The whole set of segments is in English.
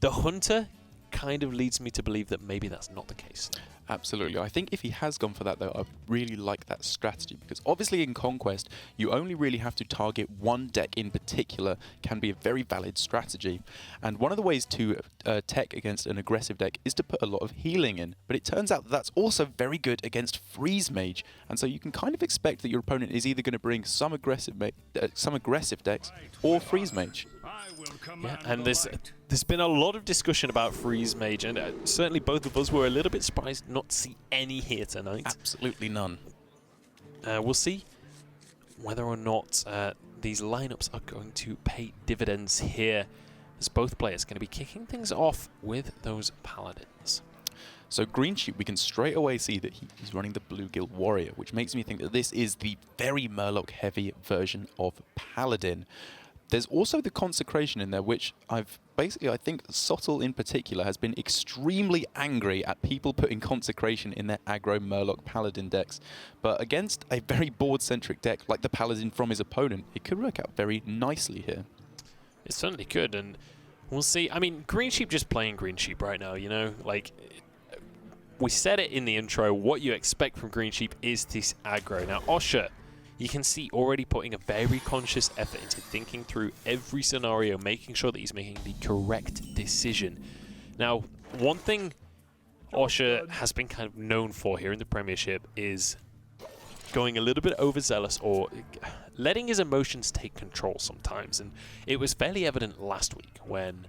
The Hunter kind of leads me to believe that maybe that's not the case. Absolutely. I think if he has gone for that, though, I really like that strategy, because obviously in Conquest, you only really have to target one deck in particular, can be a very valid strategy. And one of the ways to tech against an aggressive deck is to put a lot of healing in, but it turns out that that's also very good against Freeze Mage, and so you can kind of expect that your opponent is either going to bring some aggressive decks or Freeze Mage. Yeah, and there's been a lot of discussion about Freeze Mage, and certainly both of us were a little bit surprised not to see any here tonight. Absolutely none. We'll see whether or not these lineups are going to pay dividends here, as both players are going to be kicking things off with those Paladins. So Greensheep, we can straight away see that he's running the Blue Guild Warrior, which makes me think that this is the very Murloc-heavy version of Paladin. There's also the Consecration in there, which I think Sottle in particular has been extremely angry at people putting Consecration in their aggro Murloc Paladin decks. But against a very board-centric deck like the Paladin from his opponent, it could work out very nicely here. It certainly could, and we'll see. I mean, Greensheep just playing Greensheep right now, you know? Like, we said it in the intro, what you expect from Greensheep is this aggro. Now, Osha, you can see already putting a very conscious effort into thinking through every scenario, making sure that he's making the correct decision. Now, one thing Osha has been kind of known for here in the Premiership is going a little bit overzealous or letting his emotions take control sometimes. And it was fairly evident last week when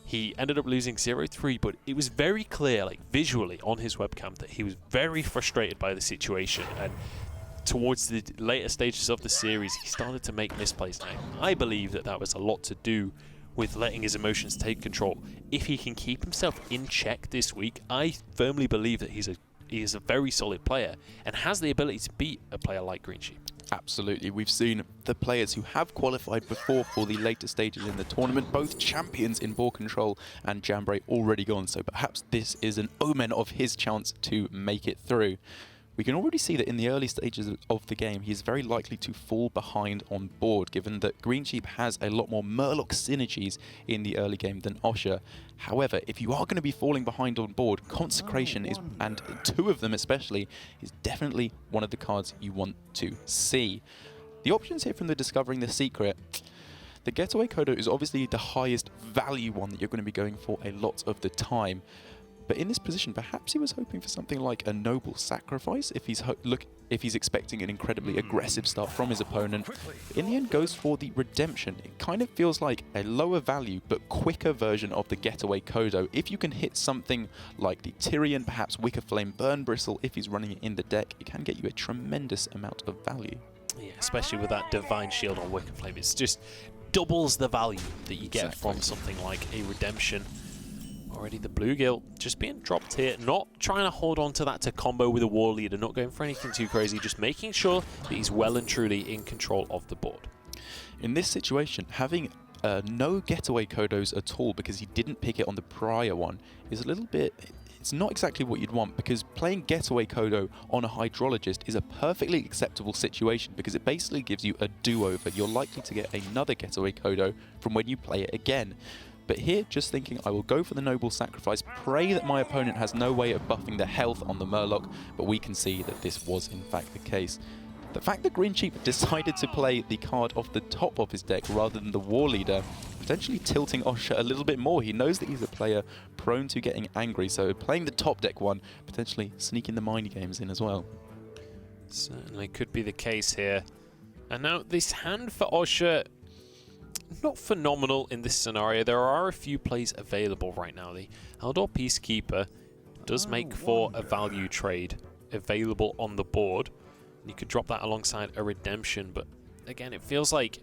he ended up losing 0-3, but it was very clear, like visually on his webcam, that he was very frustrated by the situation. And towards the later stages of the series, he started to make misplays. Now, I believe that that was a lot to do with letting his emotions take control. If he can keep himself in check this week, I firmly believe that he is a very solid player and has the ability to beat a player like Greensheep. Absolutely. We've seen the players who have qualified before for the later stages in the tournament, both champions in ball control and Jambray already gone, so perhaps this is an omen of his chance to make it through. We can already see that in the early stages of the game, he is very likely to fall behind on board, given that Greensheep has a lot more Murloc synergies in the early game than Osha. However, if you are going to be falling behind on board, Consecration is, and two of them especially, is definitely one of the cards you want to see. The options here from the Discovering the Secret, the Getaway Kodo is obviously the highest value one that you're going to be going for a lot of the time. But in this position, perhaps he was hoping for something like a Noble Sacrifice if he's expecting an incredibly aggressive start from his opponent. In the end, goes for the Redemption. It kind of feels like a lower value but quicker version of the Getaway Kodo. If you can hit something like the Tyrion, perhaps Wicker Flame Burn Bristle, if he's running it in the deck, it can get you a tremendous amount of value. Yeah, especially with that Divine Shield on Wicker Flame. It's just doubles the value that you get from something like a Redemption. Already the Blue Guild just being dropped here, not trying to hold on to that to combo with a War Leader, not going for anything too crazy, just making sure that he's well and truly in control of the board. In this situation, having no Getaway Kodos at all because he didn't pick it on the prior one is a little bit... It's not exactly what you'd want, because playing Getaway Kodo on a Hydrologist is a perfectly acceptable situation because it basically gives you a do-over. You're likely to get another Getaway Kodo from when you play it again. But here, just thinking, I will go for the Noble Sacrifice, pray that my opponent has no way of buffing the health on the Murloc, but we can see that this was in fact the case. The fact that Greensheep decided to play the card off the top of his deck rather than the War Leader, potentially tilting Osha a little bit more. He knows that he's a player prone to getting angry, so playing the top deck one, potentially sneaking the mind games in as well. Certainly could be the case here. And now this hand for Osha, not phenomenal in this scenario. There are a few plays available right now. The Eldor Peacekeeper does make for a value trade available on the board. You could drop that alongside a Redemption, but again, it feels like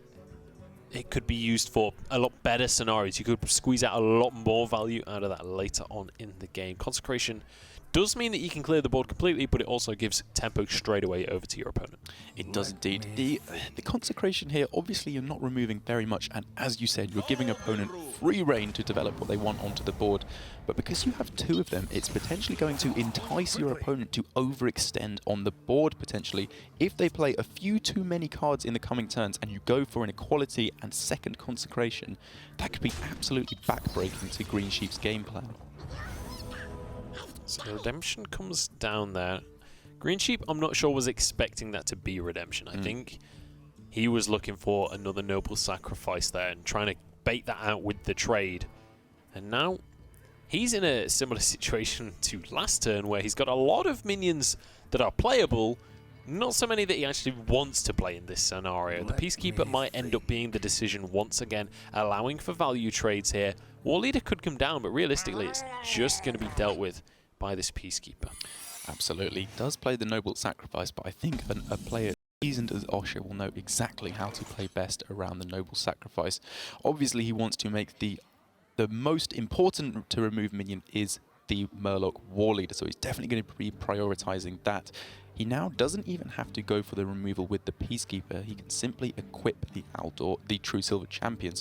it could be used for a lot better scenarios. You could squeeze out a lot more value out of that later on in the game. Consecration does mean that you can clear the board completely, but it also gives tempo straight away over to your opponent. It does indeed. The consecration here, obviously you're not removing very much, and as you said, you're giving opponent free reign to develop what they want onto the board. But because you have 2 of them, it's potentially going to entice your opponent to overextend on the board potentially. If they play a few too many cards in the coming turns and you go for an equality and second consecration, that could be absolutely backbreaking to Greensheep's game plan. So redemption comes down there. Greensheep, I'm not sure, was expecting that to be redemption. I think he was looking for another noble sacrifice there and trying to bait that out with the trade. And now he's in a similar situation to last turn where he's got a lot of minions that are playable, not so many that he actually wants to play in this scenario. The Peacekeeper might end up being the decision once again, allowing for value trades here. War Leader could come down, but realistically it's just going to be dealt with by this Peacekeeper. Absolutely. Does play the noble sacrifice, but I think a player seasoned as Osha will know exactly how to play best around the noble sacrifice. Obviously, he wants to make the most important to remove minion is the Murloc War Leader, so he's definitely going to be prioritizing that. He now doesn't even have to go for the removal with the Peacekeeper. He can simply equip the True Silver Champion,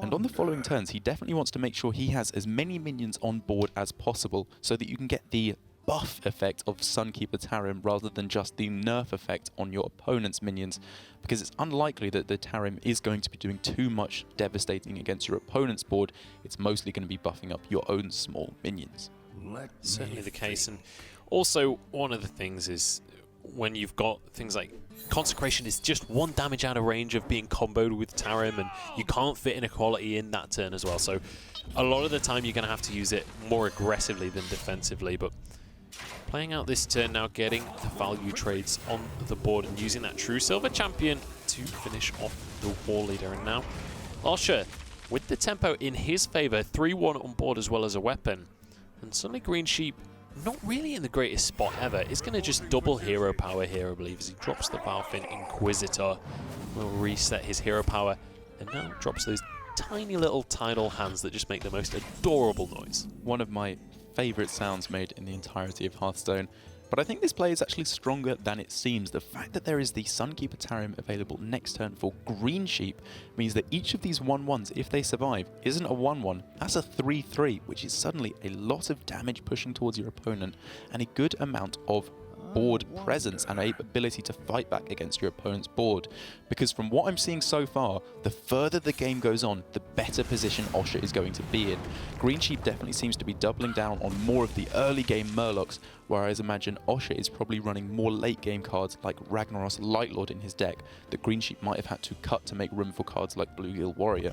And on the following turns, he definitely wants to make sure he has as many minions on board as possible so that you can get the buff effect of Sunkeeper Tarim rather than just the nerf effect on your opponent's minions, because it's unlikely that the Tarim is going to be doing too much devastating against your opponent's board. It's mostly going to be buffing up your own small minions. Certainly the case. And also, one of the things is when you've got things like Consecration is just 1 damage out of range of being comboed with Tarim, and you can't fit inequality in that turn as well. So a lot of the time you're going to have to use it more aggressively than defensively. But playing out this turn now, getting the value trades on the board and using that True Silver Champion to finish off the War Leader. And now Osha, with the tempo in his favor, 3-1 on board as well as a weapon. And suddenly Greensheep, not really in the greatest spot ever. It's going to just double hero power here, I believe, as he drops the Balefin Inquisitor. Will reset his hero power, and now drops those tiny little tidal hands that just make the most adorable noise. One of my favourite sounds made in the entirety of Hearthstone. But I think this play is actually stronger than it seems. The fact that there is the Sunkeeper Tarim available next turn for Greensheep means that each of these 1/1s, if they survive, isn't a 1/1, that's a 3/3, which is suddenly a lot of damage pushing towards your opponent and a good amount of board presence and ability to fight back against your opponent's board. Because from what I'm seeing so far, the further the game goes on, the better position Osha is going to be in. Greensheep definitely seems to be doubling down on more of the early game Murlocs, whereas I imagine Osha is probably running more late game cards like Ragnaros Lightlord in his deck that Greensheep might have had to cut to make room for cards like Bluegill Warrior.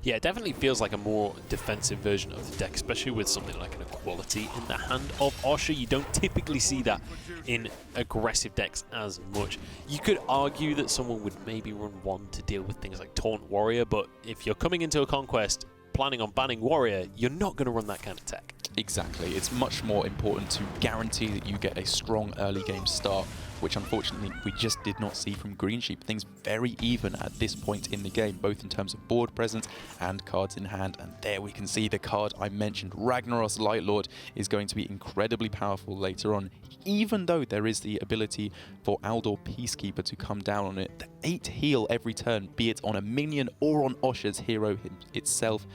Yeah, it definitely feels like a more defensive version of the deck, especially with something like an equality in the hand of Osha. You don't typically see that in aggressive decks as much. You could argue that someone would maybe run one to deal with things like Taunt Warrior, but if you're coming into a conquest planning on banning Warrior, you're not going to run that kind of tech. Exactly. It's much more important to guarantee that you get a strong early game start, which unfortunately we just did not see from Greensheep. Things very even at this point in the game, both in terms of board presence and cards in hand. And there we can see the card I mentioned, Ragnaros Lightlord, is going to be incredibly powerful later on, even though there is the ability for Aldor Peacekeeper to come down on it. The 8 heal every turn, be it on a minion or on Osha's hero itself,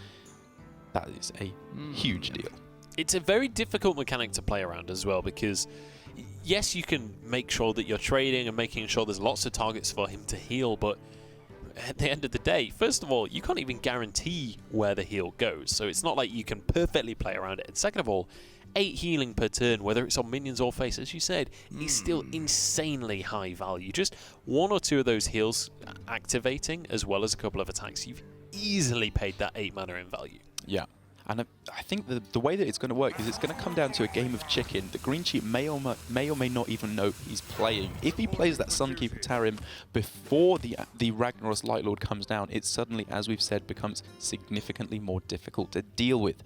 that is a huge deal. It's a very difficult mechanic to play around as well, because yes, you can make sure that you're trading and making sure there's lots of targets for him to heal, but at the end of the day, first of all, you can't even guarantee where the heal goes, so it's not like you can perfectly play around it. And second of all, 8 healing per turn, whether it's on minions or face, as you said, is still insanely high value. Just 1 or 2 of those heals activating, as well as a couple of attacks, you've easily paid that 8 mana in value. Yeah. And I think the way that it's going to work is it's going to come down to a game of chicken. The Greensheep may or may not even know he's playing. If he plays that Sunkeeper Tarim before the Ragnaros Lightlord comes down, it suddenly, as we've said, becomes significantly more difficult to deal with.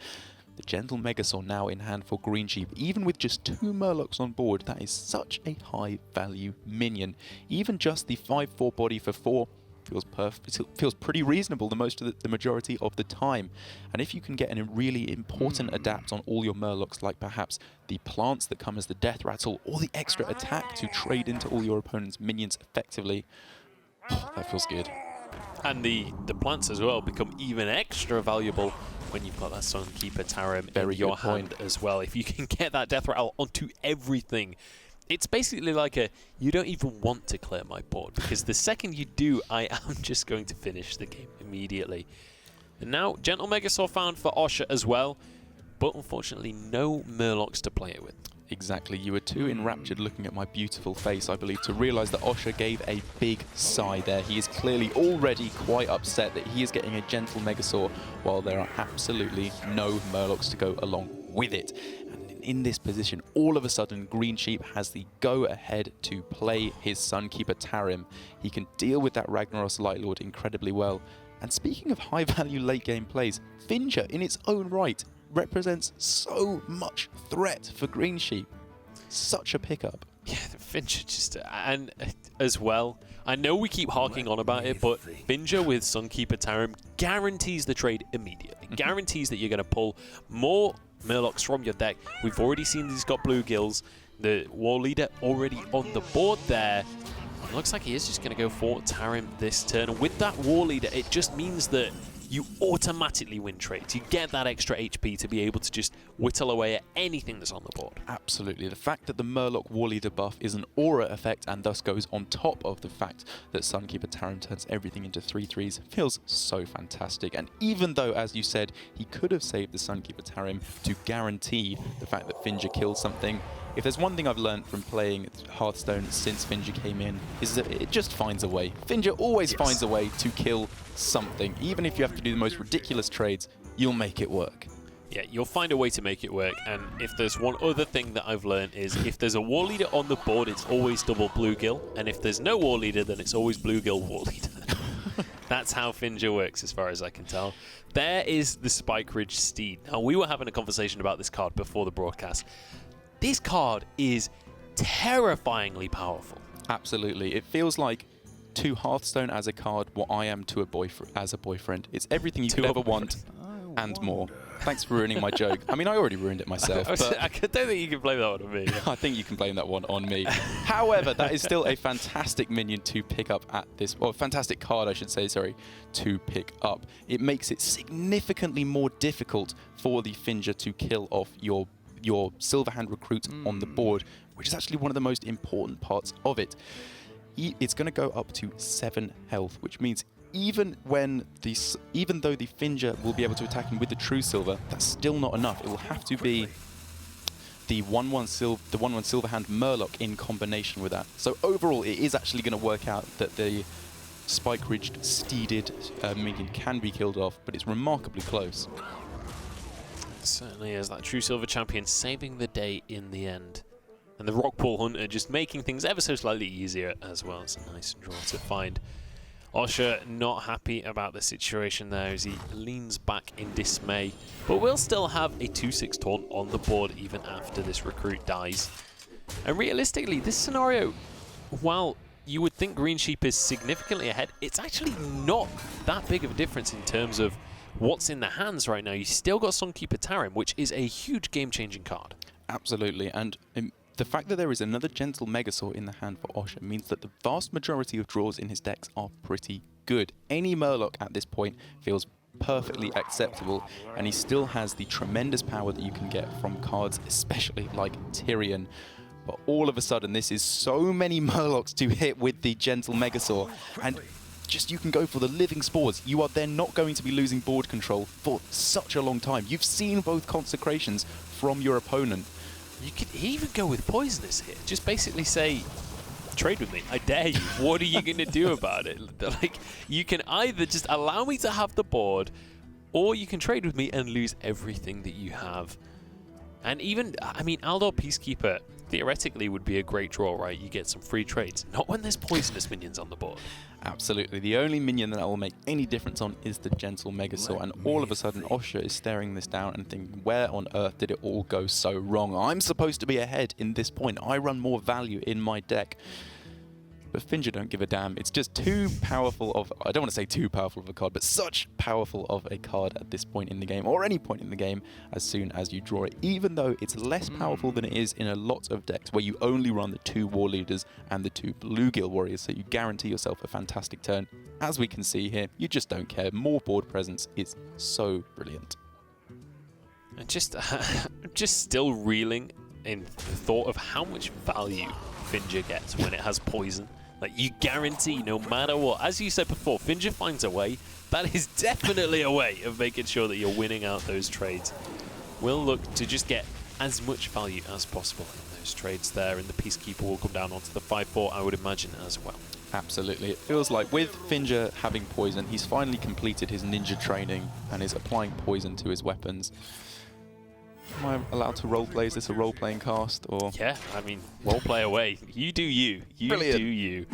The Gentle Megasaur now in hand for Greensheep. Even with just 2 Murlocs on board, that is such a high value minion. Even just the 5/4 body for 4, feels perfect. It feels pretty reasonable the majority of the time. And if you can get a really important adapt on all your Murlocs, like perhaps the plants that come as the death rattle or the extra attack to trade into all your opponent's minions effectively, that feels good. And the plants as well become even extra valuable when you've got that Sunkeeper Tarim in your hand as well. If you can get that death rattle onto everything, it's basically like you don't even want to clear my board, because the second you do, I am just going to finish the game immediately. And now, Gentle Megasaur found for Osha as well, but unfortunately no Murlocs to play it with. Exactly. You were too enraptured looking at my beautiful face, I believe, to realise that Osha gave a big sigh there. He is clearly already quite upset that he is getting a Gentle Megasaur while there are absolutely no Murlocs to go along with it. And in this position, all of a sudden, Greensheep has the go-ahead to play his Sunkeeper Tarim. He can deal with that Ragnaros Lightlord incredibly well. And speaking of high-value late-game plays, Finja, in its own right, represents so much threat for Greensheep. Such a pickup. Yeah, Finja just... and as well, I know we keep harking on about it, but Finja with Sunkeeper Tarim guarantees the trade immediately. Guarantees that you're going to pull more Murlocs from your deck. We've already seen he's got blue gills. The War Leader already on the board there. It looks like he is just going to go for Tarim this turn. And with that War Leader, it just means that you automatically win trades. You get that extra HP to be able to just whittle away at anything that's on the board. Absolutely. The fact that the Murloc War Leader buff is an aura effect and thus goes on top of the fact that Sunkeeper Tarim turns everything into 3/3s feels so fantastic. And even though, as you said, he could have saved the Sunkeeper Tarim to guarantee the fact that Finja killed something, if there's one thing I've learned from playing Hearthstone since Finja came in, is that it just finds a way. Finja always finds a way to kill something. Even if you have to do the most ridiculous trades, you'll make it work. Yeah, you'll find a way to make it work. And if there's one other thing that I've learned is if there's a War Leader on the board, it's always double Bluegill. And if there's no War Leader, then it's always Bluegill War Leader. That's how Finja works, as far as I can tell. There is the Spike Ridge Steed. Now, we were having a conversation about this card before the broadcast. This card is terrifyingly powerful. Absolutely. It feels like to Hearthstone as a card what I am to a boyfriend. It's everything you could ever want and more. Thanks for ruining my joke. I mean, I already ruined it myself. But I don't think you can blame that one on me. I think you can blame that one on me. However, that is still a fantastic minion to pick up at this, or fantastic card, I should say, sorry, to pick up. It makes it significantly more difficult for the Finja to kill off your Silverhand recruit on the board, which is actually one of the most important parts of it. It's going to go up to 7 health, which means even though the Finja will be able to attack him with the True Silver, that's still not enough. It will have to be the 1/1 Silverhand Murloc in combination with that. So overall, it is actually going to work out that the Spike-Ridged Steeded minion can be killed off, but it's remarkably close. Certainly is. That True Silver Champion saving the day in the end. And the Rockpool Hunter just making things ever so slightly easier as well. It's a nice draw to find. Osha not happy about the situation there as he leans back in dismay. But we'll still have a 2/6 taunt on the board even after this recruit dies. And realistically, this scenario, while you would think Greensheep is significantly ahead, it's actually not that big of a difference in terms of what's in the hands right now. You still got Sunkeeper Tarim, which is a huge game-changing card. Absolutely, and the fact that there is another Gentle Megasaur in the hand for Osha means that the vast majority of draws in his decks are pretty good. Any Murloc at this point feels perfectly acceptable, and he still has the tremendous power that you can get from cards, especially like Tyrion. But all of a sudden, this is so many Murlocs to hit with the Gentle Megasaur, and just you can go for the living spores. You are then not going to be losing board control for such a long time. You've seen both consecrations from your opponent. You could even go with Poisonous here. Just basically say, trade with me. I dare you. What are you going to do about it? Like, you can either just allow me to have the board, or you can trade with me and lose everything that you have. And even, I mean, Aldor Peacekeeper theoretically would be a great draw, right? You get some free trades. Not when there's Poisonous minions on the board. Absolutely. The only minion that will make any difference on is the Gentle Megasaur, and all of a sudden Osha is staring this down and thinking, where on earth did it all go so wrong? I'm supposed to be ahead in this point. I run more value in my deck. but Finja don't give a damn. It's just too powerful of, I don't want to say too powerful of a card, but such powerful of a card at this point in the game, or any point in the game, as soon as you draw it, even though it's less powerful than it is in a lot of decks where you only run the 2 War Leaders and the 2 Bluegill Warriors, so you guarantee yourself a fantastic turn. As we can see here, you just don't care. More board presence is so brilliant. And just still reeling in the thought of how much value Finja gets when it has poison. Like, you guarantee no matter what. As you said before, Finja finds a way. That is definitely a way of making sure that you're winning out those trades. We'll look to just get as much value as possible in those trades there, and the Peacekeeper will come down onto the 5-4, I would imagine, as well. Absolutely. It feels like with Finja having poison, he's finally completed his ninja training and is applying poison to his weapons. Am I allowed to roleplay? Is this a role-playing cast? Or? Yeah, I mean, roleplay away. You do you. You Brilliant. do you.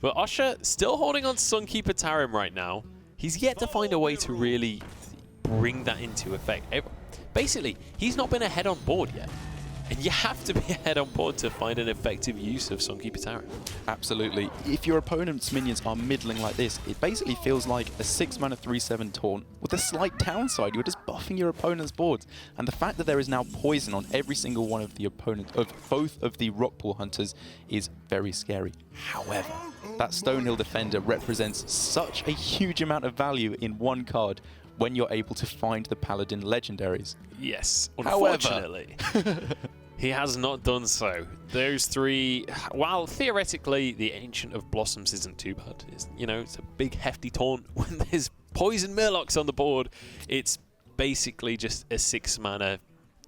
But Osha still holding on to Sunkeeper Tarim right now. He's yet to find a way to really bring that into effect. Basically, he's not been ahead on board yet. And you have to be ahead on board to find an effective use of Sunkeeper Tarim. Absolutely. If your opponent's minions are middling like this, it basically feels like a 6-mana 3/7 taunt with a slight downside. You're just buffing your opponent's boards. And the fact that there is now poison on every single one of the opponents, of both of the Rockpool Hunters, is very scary. However, that Stonehill Defender represents such a huge amount of value in one card when you're able to find the Paladin legendaries. Yes, unfortunately. He has not done so. Those 3, while theoretically the Ancient of Blossoms isn't too bad, it's a big hefty taunt. When there's Poison Murlocs on the board, it's basically just a 6-mana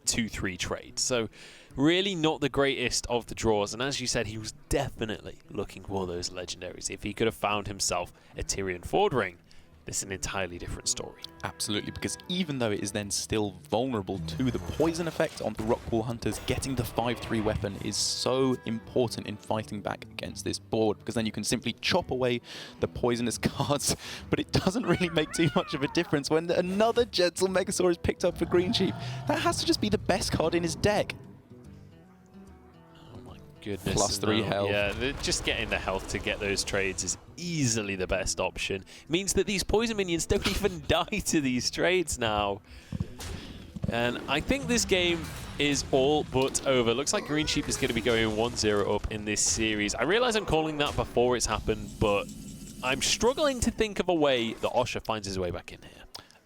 2/3 trade. So really not the greatest of the draws. And as you said, he was definitely looking for those legendaries. If he could have found himself a Tyrion Ford Ring, this is an entirely different story. Absolutely, because even though it is then still vulnerable to the poison effect on the Rockpool Hunters, getting the 5/3 weapon is so important in fighting back against this board, because then you can simply chop away the poisonous cards, but it doesn't really make too much of a difference when another Gentle Megasaur is picked up for Greensheep. That has to just be the best card in his deck. Goodness. +3 health. Yeah, just getting the health to get those trades is easily the best option. It means that these poison minions don't even die to these trades now. And I think this game is all but over. Looks like Greensheep is going to be going 1-0 up in this series. I realize I'm calling that before it's happened, but I'm struggling to think of a way that Osha finds his way back in here.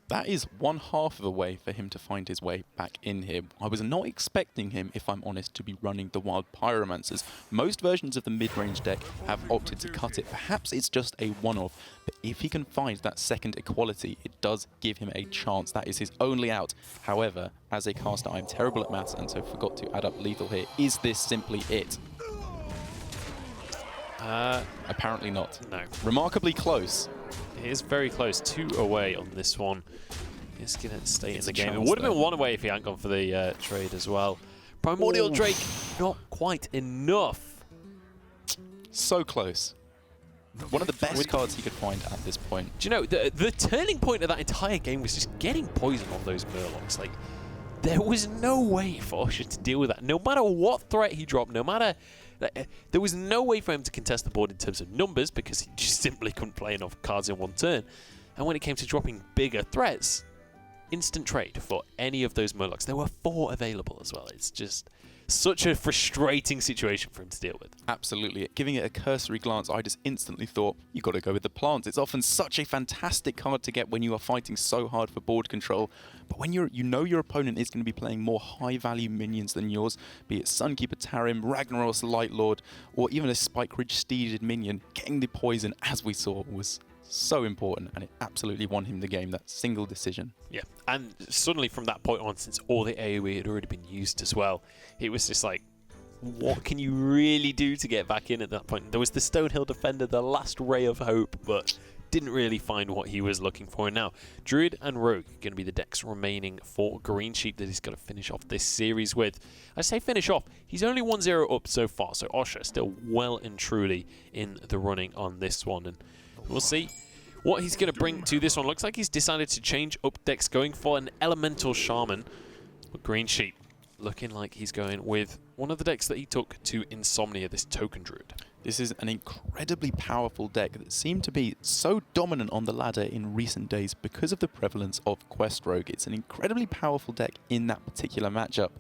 That is one half of a way for him to find his way back in here. I was not expecting him, if I'm honest, to be running the Wild Pyromancers. Most versions of the mid-range deck have opted to cut it. Perhaps it's just a one-off, but if he can find that second equality, it does give him a chance. That is his only out. However, as a caster, I'm terrible at maths, and so forgot to add up lethal here. Is this simply it? Apparently not. No. Remarkably close. It is very close. 2 away on this one. He's going to stay in the game. It chance, would have been though. 1 away if he hadn't gone for the trade as well. Primordial Drake, not quite enough. So close. One of the best cards he could find at this point. Do you know, the turning point of that entire game was just getting poison on those Murlocs. Like, there was no way for Osha to deal with that. No matter what threat he dropped, no matter... There was no way for him to contest the board in terms of numbers because he just simply couldn't play enough cards in one turn. And when it came to dropping bigger threats, instant trade for any of those Murlocs. There were 4 available as well. It's just such a frustrating situation for him to deal with. Absolutely. Giving it a cursory glance, I just instantly thought, you got to go with the plants. It's often such a fantastic card to get when you are fighting so hard for board control. But when you know your opponent is going to be playing more high-value minions than yours, be it Sunkeeper Tarim, Ragnaros Lightlord, or even a Spike Ridge Steeded minion, getting the poison, as we saw, was so important, and it absolutely won him the game, that single decision. Yeah, and suddenly from that point on, since all the AoE had already been used as well, it was just like, what can you really do to get back in at that point? There was the Stonehill Defender, the last ray of hope, but didn't really find what he was looking for. And now, Druid and Rogue are going to be the decks remaining for Greensheep that he's got to finish off this series with. I say finish off, he's only 1-0 up so far, so Osha still well and truly in the running on this one. And we'll see what he's going to bring to this one. Looks like he's decided to change up decks, going for an Elemental Shaman. But Greensheep looking like he's going with one of the decks that he took to Insomnia, this Token Druid. This is an incredibly powerful deck that seemed to be so dominant on the ladder in recent days because of the prevalence of Quest Rogue. It's an incredibly powerful deck in that particular matchup,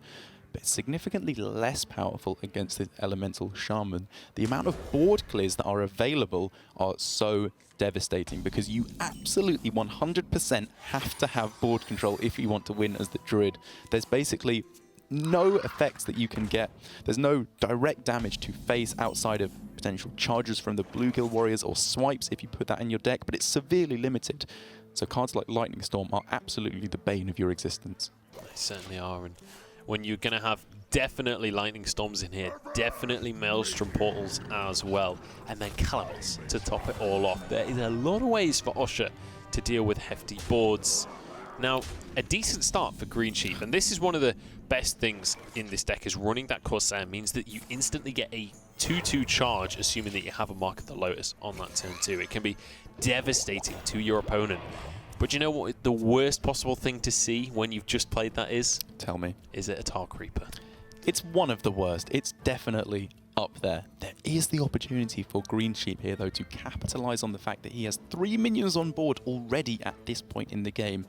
but it's significantly less powerful against the Elemental Shaman. The amount of board clears that are available are so devastating because you absolutely 100% have to have board control if you want to win as the Druid. There's basically no effects that you can get. There's no direct damage to face outside of potential charges from the Bluegill Warriors or swipes if you put that in your deck, but it's severely limited. So cards like Lightning Storm are absolutely the bane of your existence. They certainly are, and when you're going to have definitely Lightning Storms in here, definitely Maelstrom Portals as well, and then Calamals to top it all off. There is a lot of ways for Osha to deal with hefty boards. Now, a decent start for Greensheep, and this is one of the best things in this deck, is running that Corsair means that you instantly get a 2-2 charge, assuming that you have a Mark of the Lotus on that turn 2. It can be devastating to your opponent. But you know what the worst possible thing to see when you've just played that is? Tell me. Is it a Tar Creeper? It's one of the worst. It's definitely up there. There is the opportunity for Greensheep here, though, to capitalize on the fact that he has 3 minions on board already at this point in the game.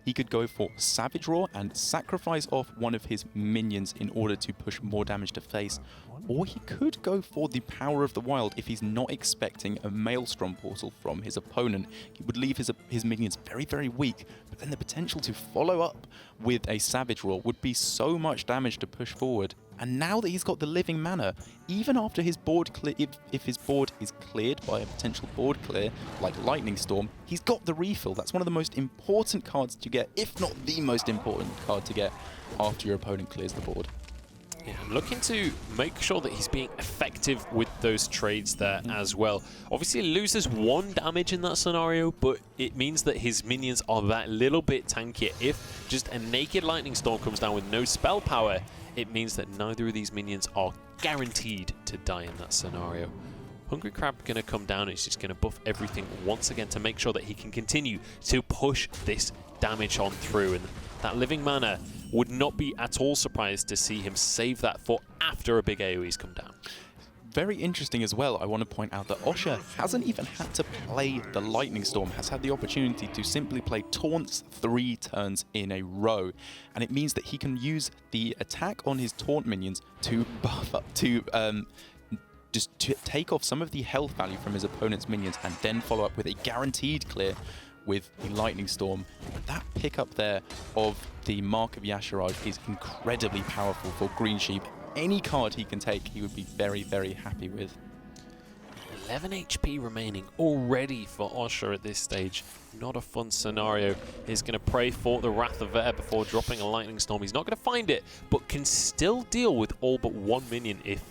He could go for Savage Roar and sacrifice off one of his minions in order to push more damage to face. Or he could go for the Power of the Wild if he's not expecting a Maelstrom Portal from his opponent. He would leave his minions very, very weak, but then the potential to follow up with a Savage Roar would be so much damage to push forward. And now that he's got the living mana, even after his board clear, if his board is cleared by a potential board clear like Lightning Storm, he's got the refill. That's one of the most important cards to get, if not the most important card to get after your opponent clears the board. Yeah, I'm looking to make sure that he's being effective with those trades there as well. Obviously, he loses 1 damage in that scenario, but it means that his minions are that little bit tankier. If just a naked Lightning Storm comes down with no spell power, it means that neither of these minions are guaranteed to die in that scenario. Hungry Crab going to come down. It's just going to buff everything once again to make sure that he can continue to push this damage on through. And that living mana, would not be at all surprised to see him save that for after a big AoE's come down. Very interesting as well, I want to point out that Osha hasn't even had to play the Lightning Storm, has had the opportunity to simply play Taunts 3 turns in a row. And it means that he can use the attack on his Taunt minions to buff up, to take off some of the health value from his opponent's minions and then follow up with a guaranteed clear with the Lightning Storm. That pickup there of the Mark of Yasharaj is incredibly powerful for Greensheep. Any card he can take, he would be very, very happy with. 11 HP remaining already for Osha at this stage. Not a fun scenario. He's going to pray for the Wrath of Air before dropping a Lightning Storm. He's not going to find it, but can still deal with all but 1 minion if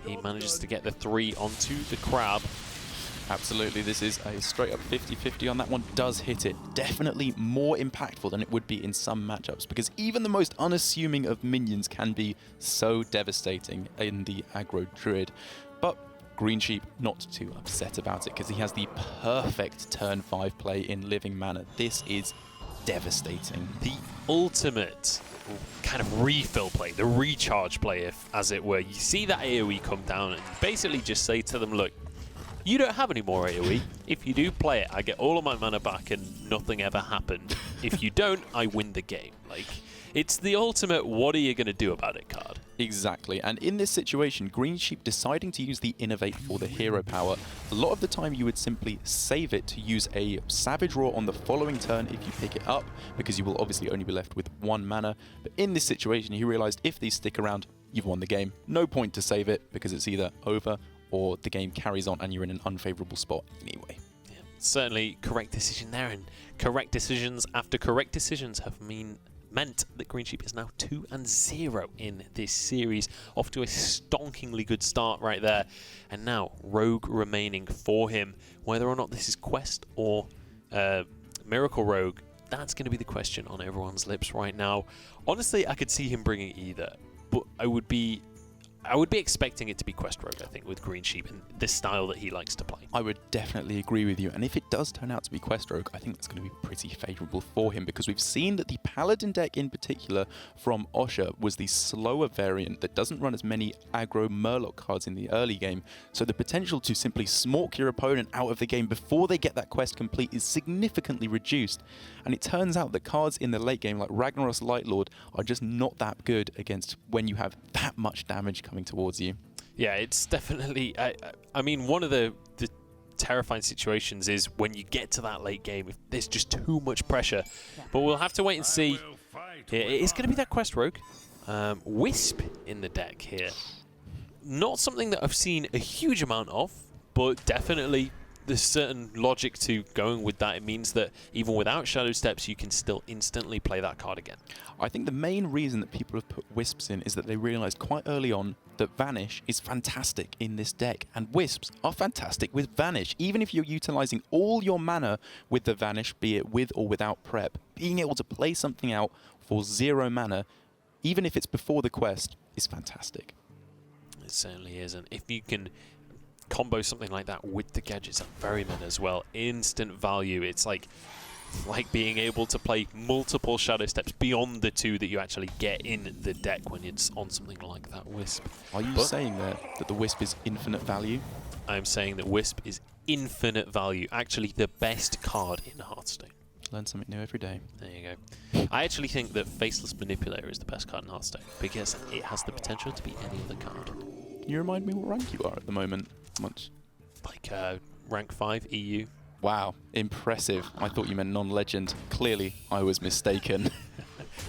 he manages to get the 3 onto the Crab. Absolutely, this is a straight up 50-50 on that one. Does hit it. Definitely more impactful than it would be in some matchups, because even the most unassuming of minions can be so devastating in the aggro Druid. But Greensheep not too upset about it, because he has the perfect turn 5 play in living mana. This is devastating. The ultimate kind of refill play, the recharge play, if as it were. You see that AoE come down and basically just say to them, look, you don't have any more AoE. If you do play it, I get all of my mana back and nothing ever happened. If you don't, I win the game. Like, it's the ultimate what are you going to do about it card. Exactly, and in this situation, Greensheep deciding to use the Innovate for the hero power, a lot of the time you would simply save it to use a Savage Roar on the following turn if you pick it up, because you will obviously only be left with 1 mana. But in this situation, he realized if these stick around, you've won the game. No point to save it, because it's either over or the game carries on and you're in an unfavorable spot anyway. Yeah, certainly correct decision there, and correct decisions after correct decisions have meant that Greensheep is now 2-0 in this series, off to a stonkingly good start right there. And now Rogue remaining for him. Whether or not this is Quest or Miracle Rogue, that's going to be the question on everyone's lips right now. Honestly, I could see him bringing either, but I would be I would be expecting it to be Quest Rogue, I think, with Greensheep and the style that he likes to play. I would definitely agree with you. And if it does turn out to be Quest Rogue, I think that's going to be pretty favourable for him, because we've seen that the Paladin deck in particular from Osha was the slower variant that doesn't run as many aggro Murloc cards in the early game. So the potential to simply smork your opponent out of the game before they get that quest complete is significantly reduced. And it turns out that cards in the late game like Ragnaros Lightlord are just not that good against when you have that much damage coming towards you. Yeah, it's definitely... I mean, one of the terrifying situations is when you get to that late game, if there's just too much pressure. But we'll have to wait and see. It is going to be that Quest Rogue. Wisp in the deck here. Not something that I've seen a huge amount of, but definitely there's certain logic to going with that. It means that even without Shadow Steps, you can still instantly play that card again. I think the main reason that people have put Wisps in is that they realised quite early on that Vanish is fantastic in this deck, and Wisps are fantastic with Vanish. Even if you're utilising all your mana with the Vanish, be it with or without prep, being able to play something out for 0 mana, even if it's before the quest, is fantastic. It certainly is, and if you can combo something like that with the gadgets and Ferryman as well, instant value. It's like being able to play multiple Shadow Steps beyond the 2 that you actually get in the deck when it's on something like that Wisp. Are you saying that the Wisp is infinite value? I'm saying that Wisp is infinite value, actually the best card in Hearthstone. Learn something new every day. There you go. I actually think that Faceless Manipulator is the best card in Hearthstone because it has the potential to be any other card. Can you remind me what rank you are at the moment? Much? Like rank 5 EU. Wow, impressive. I thought you meant non-legend. Clearly, I was mistaken.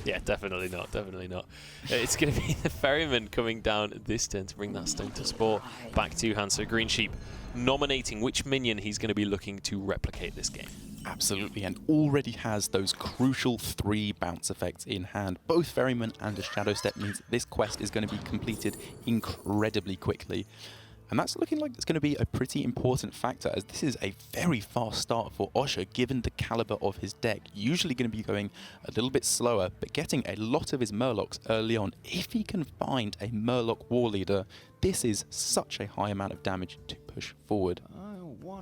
Yeah, definitely not, definitely not. It's going to be the Ferryman coming down this turn to bring that Stone to Spore back to hand. So Greensheep nominating which minion he's going to be looking to replicate this game. Absolutely, and already has those crucial 3 bounce effects in hand. Both Ferryman and a Shadow Step means this quest is going to be completed incredibly quickly. And that's looking like it's going to be a pretty important factor, as this is a very fast start for Osha, given the caliber of his deck. Usually going to be going a little bit slower, but getting a lot of his Murlocs early on. If he can find a Murloc War Leader, this is such a high amount of damage to push forward.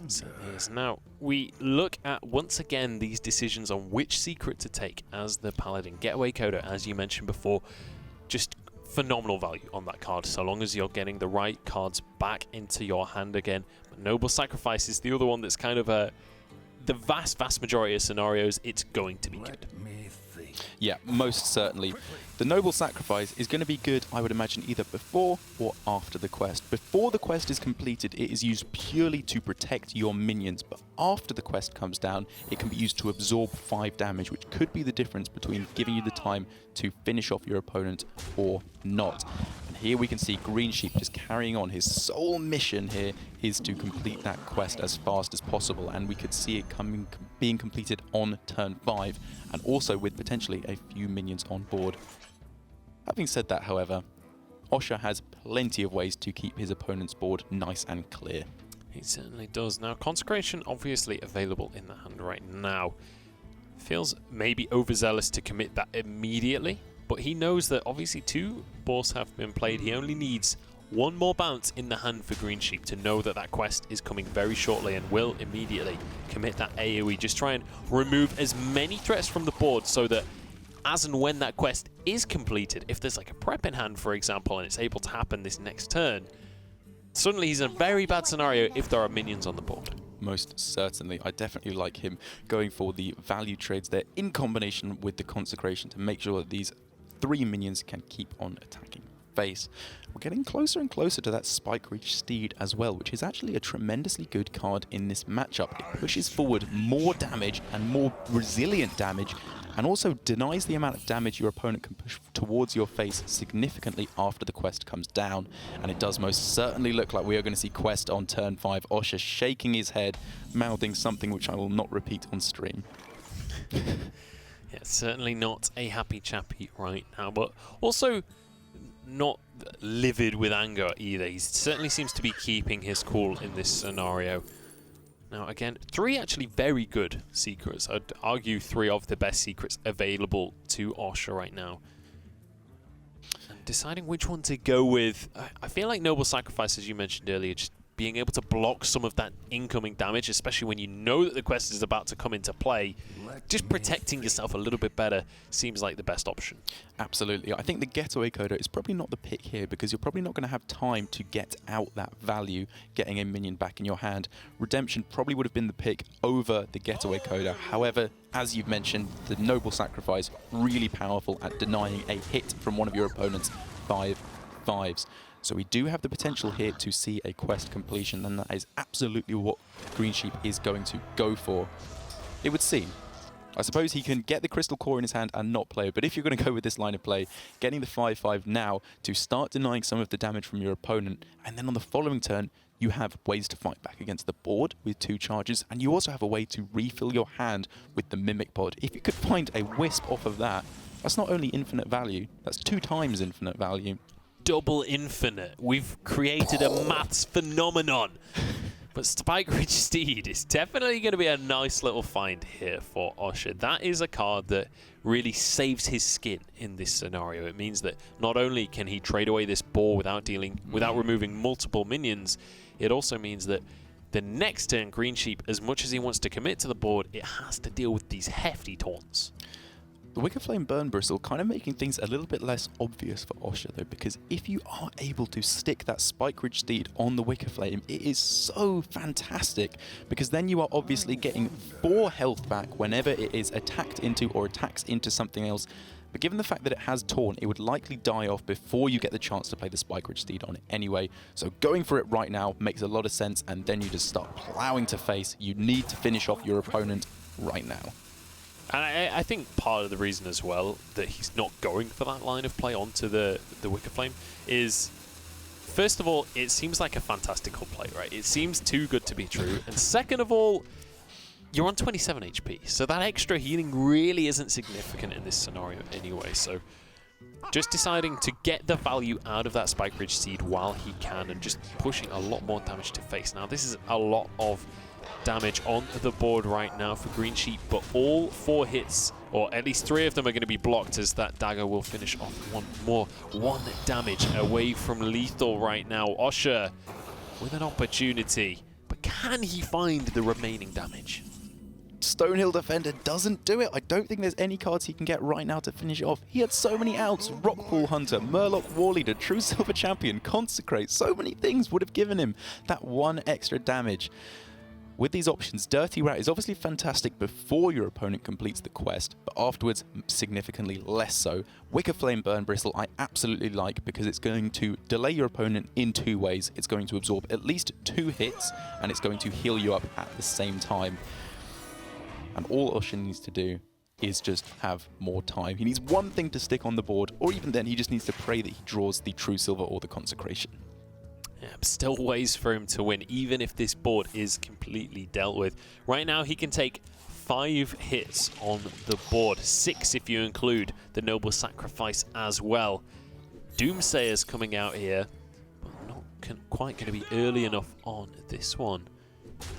So here's now we look at once again these decisions on which secret to take as the Paladin. Getaway Coda, as you mentioned before, just phenomenal value on that card, so long as you're getting the right cards back into your hand again. But Noble Sacrifice is the other one that's kind of the vast majority of scenarios, it's going to be good. Yeah, most certainly. The Noble Sacrifice is going to be good, I would imagine, either before or after the quest. Before the quest is completed, it is used purely to protect your minions, but after the quest comes down, it can be used to absorb 5 damage, which could be the difference between giving you the time to finish off your opponent or not. And here we can see Greensheep just carrying on. His sole mission here is to complete that quest as fast as possible, and we could see it being completed on turn 5, and also with potentially a few minions on board. Having said that, however, Osha has plenty of ways to keep his opponent's board nice and clear. He certainly does. Now, Consecration obviously available in the hand right now. Feels maybe overzealous to commit that immediately, but he knows that obviously 2 boars have been played. He only needs 1 more bounce in the hand for Greensheep to know that that quest is coming very shortly, and will immediately commit that AoE. Just try and remove as many threats from the board so that as and when that quest is completed, if there's like a prep in hand, for example, and it's able to happen this next turn, suddenly he's in a very bad scenario if there are minions on the board. Most certainly. I definitely like him going for the value trades there in combination with the Consecration to make sure that these 3 minions can keep on attacking face. We're getting closer and closer to that Spike Reach Steed as well, which is actually a tremendously good card in this matchup. It pushes forward more damage and more resilient damage, and also denies the amount of damage your opponent can push towards your face significantly after the quest comes down. And it does most certainly look like we are going to see quest on turn 5. Osha shaking his head, mouthing something which I will not repeat on stream. Yeah, certainly not a happy chappy right now, but also not livid with anger either. He certainly seems to be keeping his cool in this scenario. Now again, 3 actually very good secrets. I'd argue 3 of the best secrets available to Osha right now. And deciding which one to go with. I feel like Noble Sacrifice, as you mentioned earlier, just being able to block some of that incoming damage, especially when you know that the quest is about to come into play, just protecting yourself a little bit better seems like the best option. Absolutely. I think the Getaway Coda is probably not the pick here because you're probably not going to have time to get out that value, getting a minion back in your hand. Redemption probably would have been the pick over the Getaway Coda. However, as you've mentioned, the Noble Sacrifice, really powerful at denying a hit from one of your opponent's 5/5s. So we do have the potential here to see a quest completion, and that is absolutely what Greensheep is going to go for. It would seem. I suppose he can get the Crystal Core in his hand and not play it, but if you're going to go with this line of play, getting the 5/5 now to start denying some of the damage from your opponent, and then on the following turn, you have ways to fight back against the board with 2 charges, and you also have a way to refill your hand with the Mimic Pod. If you could find a Wisp off of that, that's not only infinite value, that's 2 times infinite value. Double infinite. We've created a maths phenomenon. But Spike Ridge Steed is definitely going to be a nice little find here for Osha. That is a card that really saves his skin in this scenario. It means that not only can he trade away this boar without removing multiple minions, it also means that the next turn, Greensheep, as much as he wants to commit to the board, it has to deal with these hefty taunts. The Wicker Flame Burn Bristle kind of making things a little bit less obvious for Osha though, because if you are able to stick that Spike Ridge Steed on the Wicker Flame, it is so fantastic, because then you are obviously getting 4 health back whenever it is attacked into or attacks into something else. But given the fact that it has Taunt, it would likely die off before you get the chance to play the Spike Ridge Steed on it anyway. So going for it right now makes a lot of sense, and then you just start plowing to face. You need to finish off your opponent right now. And I think part of the reason as well that he's not going for that line of play onto the Wicker Flame is, first of all, it seems like a fantastical play, right? It seems too good to be true. And second of all, you're on 27 HP, so that extra healing really isn't significant in this scenario anyway. So just deciding to get the value out of that Spike Ridge Seed while he can, and just pushing a lot more damage to face. Now, this is a lot of damage on the board right now for Greensheep, but all 4 hits, or at least 3 of them, are going to be blocked, as that dagger will finish off one damage away from lethal right now. Osha with an opportunity, but can he find the remaining damage? Stonehill Defender doesn't do it. I don't think there's any cards he can get right now to finish it off. He had so many outs. Rockpool Hunter, Murloc Warleader, True Silver Champion, Consecrate. So many things would have given him that 1 extra damage. With these options, Dirty Rat is obviously fantastic before your opponent completes the quest, but afterwards, significantly less so. Wicker Flame Burn Bristle I absolutely like, because it's going to delay your opponent in 2 ways. It's going to absorb at least 2 hits, and it's going to heal you up at the same time. And all Osha needs to do is just have more time. He needs 1 thing to stick on the board, or even then, he just needs to pray that he draws the True Silver or the Consecration. Yeah, still ways for him to win, even if this board is completely dealt with. Right now, he can take 5 hits on the board, 6 if you include the Noble Sacrifice as well. Doomsayer's coming out here, but not quite going to be early enough on this one.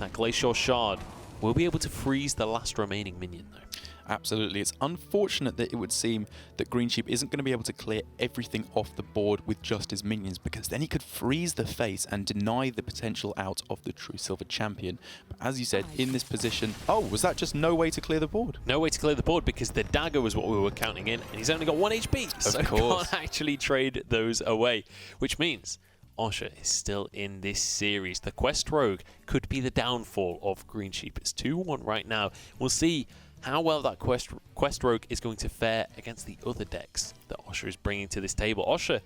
That Glacial Shard will be able to freeze the last remaining minion, though. Absolutely. It's unfortunate that it would seem that Greensheep isn't going to be able to clear everything off the board with just his minions, because then he could freeze the face and deny the potential out of the True Silver Champion. But as you said, in this position... Oh, was that just no way to clear the board? No way to clear the board, because the dagger was what we were counting in, and he's only got 1 HP, so can't actually trade those away, which means Osha is still in this series. The Quest Rogue could be the downfall of Greensheep. It's 2-1 right now. We'll see how well that Quest Rogue is going to fare against the other decks that Osha is bringing to this table. Osha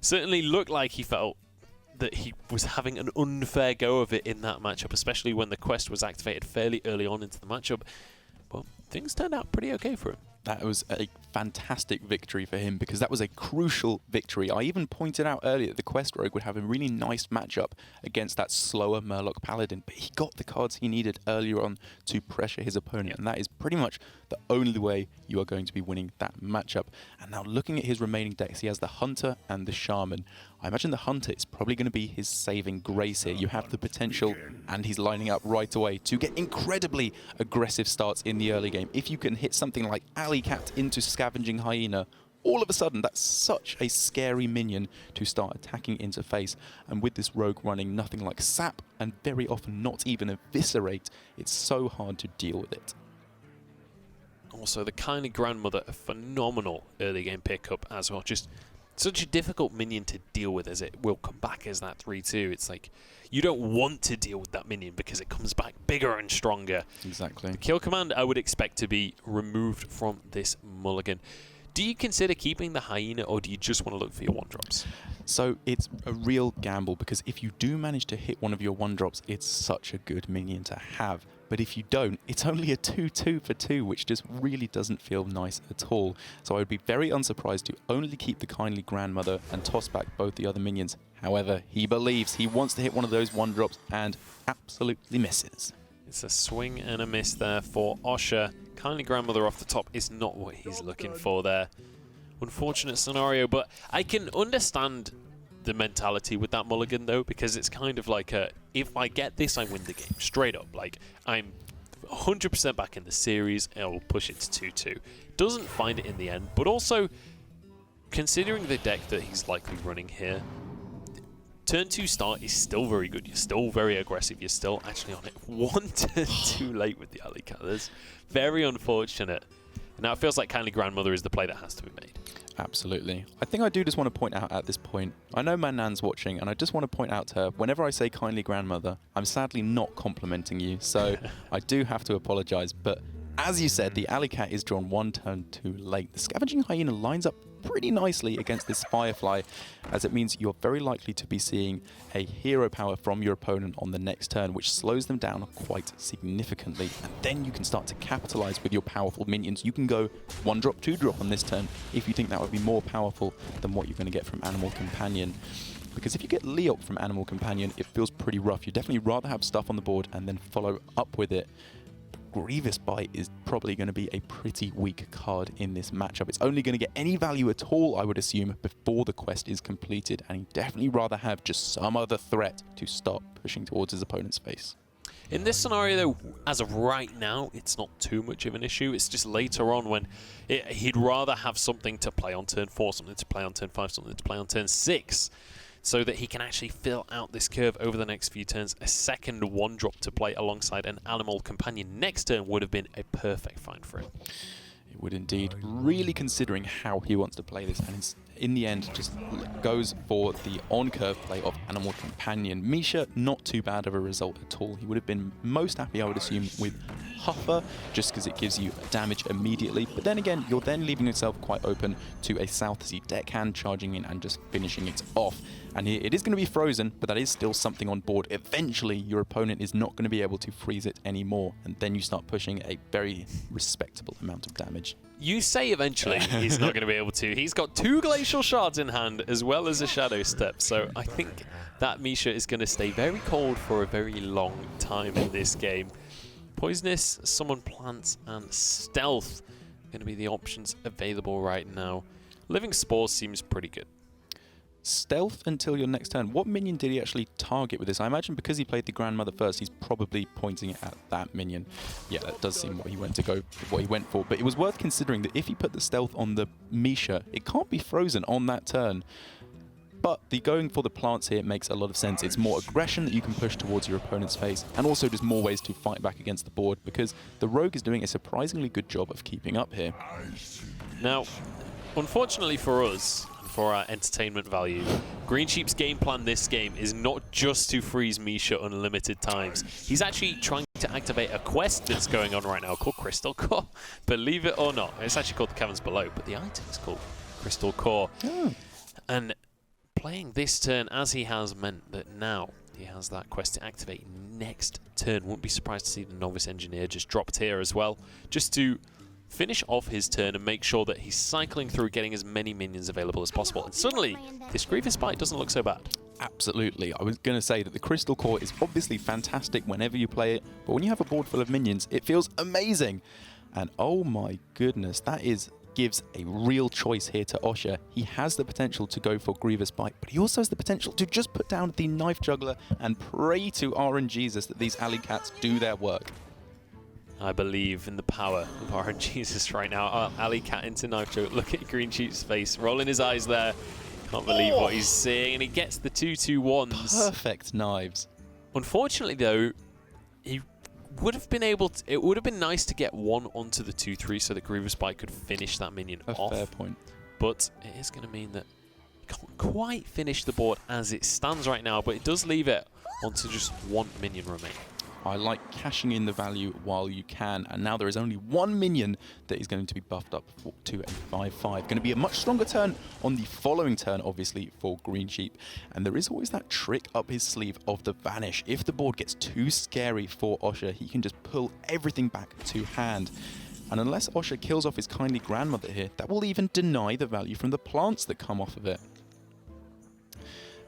certainly looked like he felt that he was having an unfair go of it in that matchup, especially when the quest was activated fairly early on into the matchup. But things turned out pretty okay for him. That was a fantastic victory for him, because that was a crucial victory. I even pointed out earlier that the Quest Rogue would have a really nice matchup against that slower Murloc Paladin, but he got the cards he needed earlier on to pressure his opponent, and that is pretty much the only way you are going to be winning that matchup. And now looking at his remaining decks, he has the Hunter and the Shaman. I imagine the Hunter is probably going to be his saving grace here. You have the potential, and he's lining up right away to get incredibly aggressive starts in the early game. If you can hit something like Alley Cat into Scavenging Hyena, all of a sudden, that's such a scary minion to start attacking into face. And with this rogue running nothing like sap, and very often not even eviscerate, it's so hard to deal with it. Also, the Kindly Grandmother, a phenomenal early game pickup as well. Just such a difficult minion to deal with, as it will come back as that 3-2. It's like, you don't want to deal with that minion because it comes back bigger and stronger. Exactly. The kill command I would expect to be removed from this mulligan. Do you consider keeping the hyena, or do you just want to look for your 1-drops? So it's a real gamble, because if you do manage to hit one of your 1-drops, it's such a good minion to have. But if you don't, it's only a 2-2 for 2, which just really doesn't feel nice at all. So I would be very unsurprised to only keep the Kindly Grandmother and toss back both the other minions. However, he believes he wants to hit one of those 1-drops and absolutely misses. It's a swing and a miss there for Osha. Kindly Grandmother off the top is not what he's looking for there. Unfortunate scenario, but I can understand the mentality with that mulligan though, because it's kind of like a, if I get this, I win the game straight up. Like, I'm 100% back in the series, and I will push it to 2-2. Doesn't find it in the end, but also considering the deck that he's likely running here, turn 2 start is still very good. You're still very aggressive. You're still actually on it 1 turn too late with the alley cat. That's very unfortunate. Now it feels like Kindly Grandmother is the play that has to be made. Absolutely. I think I do just want to point out at this point, I know my nan's watching, and I just want to point out to her, whenever I say Kindly Grandmother, I'm sadly not complimenting you, so I do have to apologise. But as you said, the alley cat is drawn 1 turn too late. The Scavenging Hyena lines up pretty nicely against this Firefly, as it means you're very likely to be seeing a hero power from your opponent on the next turn, which slows them down quite significantly. And then you can start to capitalize with your powerful minions. You can go 1-drop, 2-drop on this turn if you think that would be more powerful than what you're going to get from Animal Companion. Because if you get Leop from Animal Companion, it feels pretty rough. You'd definitely rather have stuff on the board and then follow up with it. Grievous Bite is probably going to be a pretty weak card in this matchup. It's only going to get any value at all, I would assume, before the quest is completed, and he'd definitely rather have just some other threat to stop pushing towards his opponent's face. In this scenario, though, as of right now, it's not too much of an issue. It's just later on when he'd rather have something to play on turn 4, something to play on turn 5, something to play on turn 6, so that he can actually fill out this curve over the next few turns. A second 1-drop to play alongside an Animal Companion next turn would have been a perfect find for him. It would indeed, really considering how he wants to play this, and in the end just goes for the on-curve play of Animal Companion. Misha, not too bad of a result at all. He would have been most happy, I would assume, with Huffer, just because it gives you damage immediately. But then again, you're then leaving yourself quite open to a South Sea deckhand charging in and just finishing it off. And it is going to be frozen, but that is still something on board. Eventually, your opponent is not going to be able to freeze it anymore, and then you start pushing a very respectable amount of damage. You say eventually he's not going to be able to. He's got 2 Glacial Shards in hand, as well as a Shadow Step, so I think that Misha is going to stay very cold for a very long time in this game. Poisonous, Summon Plants, and Stealth are going to be the options available right now. Living Spore seems pretty good. Stealth until your next turn. What minion did he actually target with this? I imagine because he played the Grandmother first, he's probably pointing it at that minion. Yeah, that does seem what he went for. But it was worth considering that if he put the Stealth on the Misha, it can't be frozen on that turn. But the going for the plants here makes a lot of sense. It's more aggression that you can push towards your opponent's face, and also just more ways to fight back against the board, because the Rogue is doing a surprisingly good job of keeping up here. Now, unfortunately for us, for our entertainment value, Greensheep's game plan this game is not just to freeze Misha unlimited times. He's actually trying to activate a quest that's going on right now called Crystal Core. Believe it or not, it's actually called the Caverns Below, but the item is called Crystal Core. Oh. And playing this turn as he has meant that now he has that quest to activate next turn. Wouldn't be surprised to see the Novice Engineer just dropped here as well, just to finish off his turn and make sure that he's cycling through getting as many minions available as possible. And suddenly, this Grievous Bite doesn't look so bad. Absolutely. I was going to say that the Crystal Core is obviously fantastic whenever you play it, but when you have a board full of minions, it feels amazing. And oh my goodness, that gives a real choice here to Osha. He has the potential to go for Grievous Bite, but he also has the potential to just put down the Knife Juggler and pray to RNGesus that these alley cats do their work. I believe in the power of RNGesus right now. Ali Cat into Nitro. Look at Greensheep's face, rolling his eyes there. Can't believe what he's seeing, and he gets the 2-2-1s. Perfect knives. Unfortunately, though, he would have been able to. It would have been nice to get one onto the 2-3 so that Griever Spike could finish that minion off. A fair point. But it is going to mean that he can't quite finish the board as it stands right now, but it does leave it onto just one minion remaining. I like cashing in the value while you can, and now there is only one minion that is going to be buffed up to a 5-5. Going to be a much stronger turn on the following turn, obviously, for Greensheep. And there is always that trick up his sleeve of the Vanish. If the board gets too scary for Osha, he can just pull everything back to hand. And unless Osha kills off his kindly grandmother here, that will even deny the value from the plants that come off of it.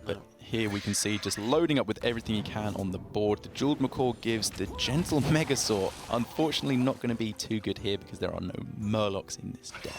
But here we can see just loading up with everything he can on the board. The Jeweled Macaw gives the Gentle Megasaur. Unfortunately not going to be too good here because there are no Murlocs in this deck.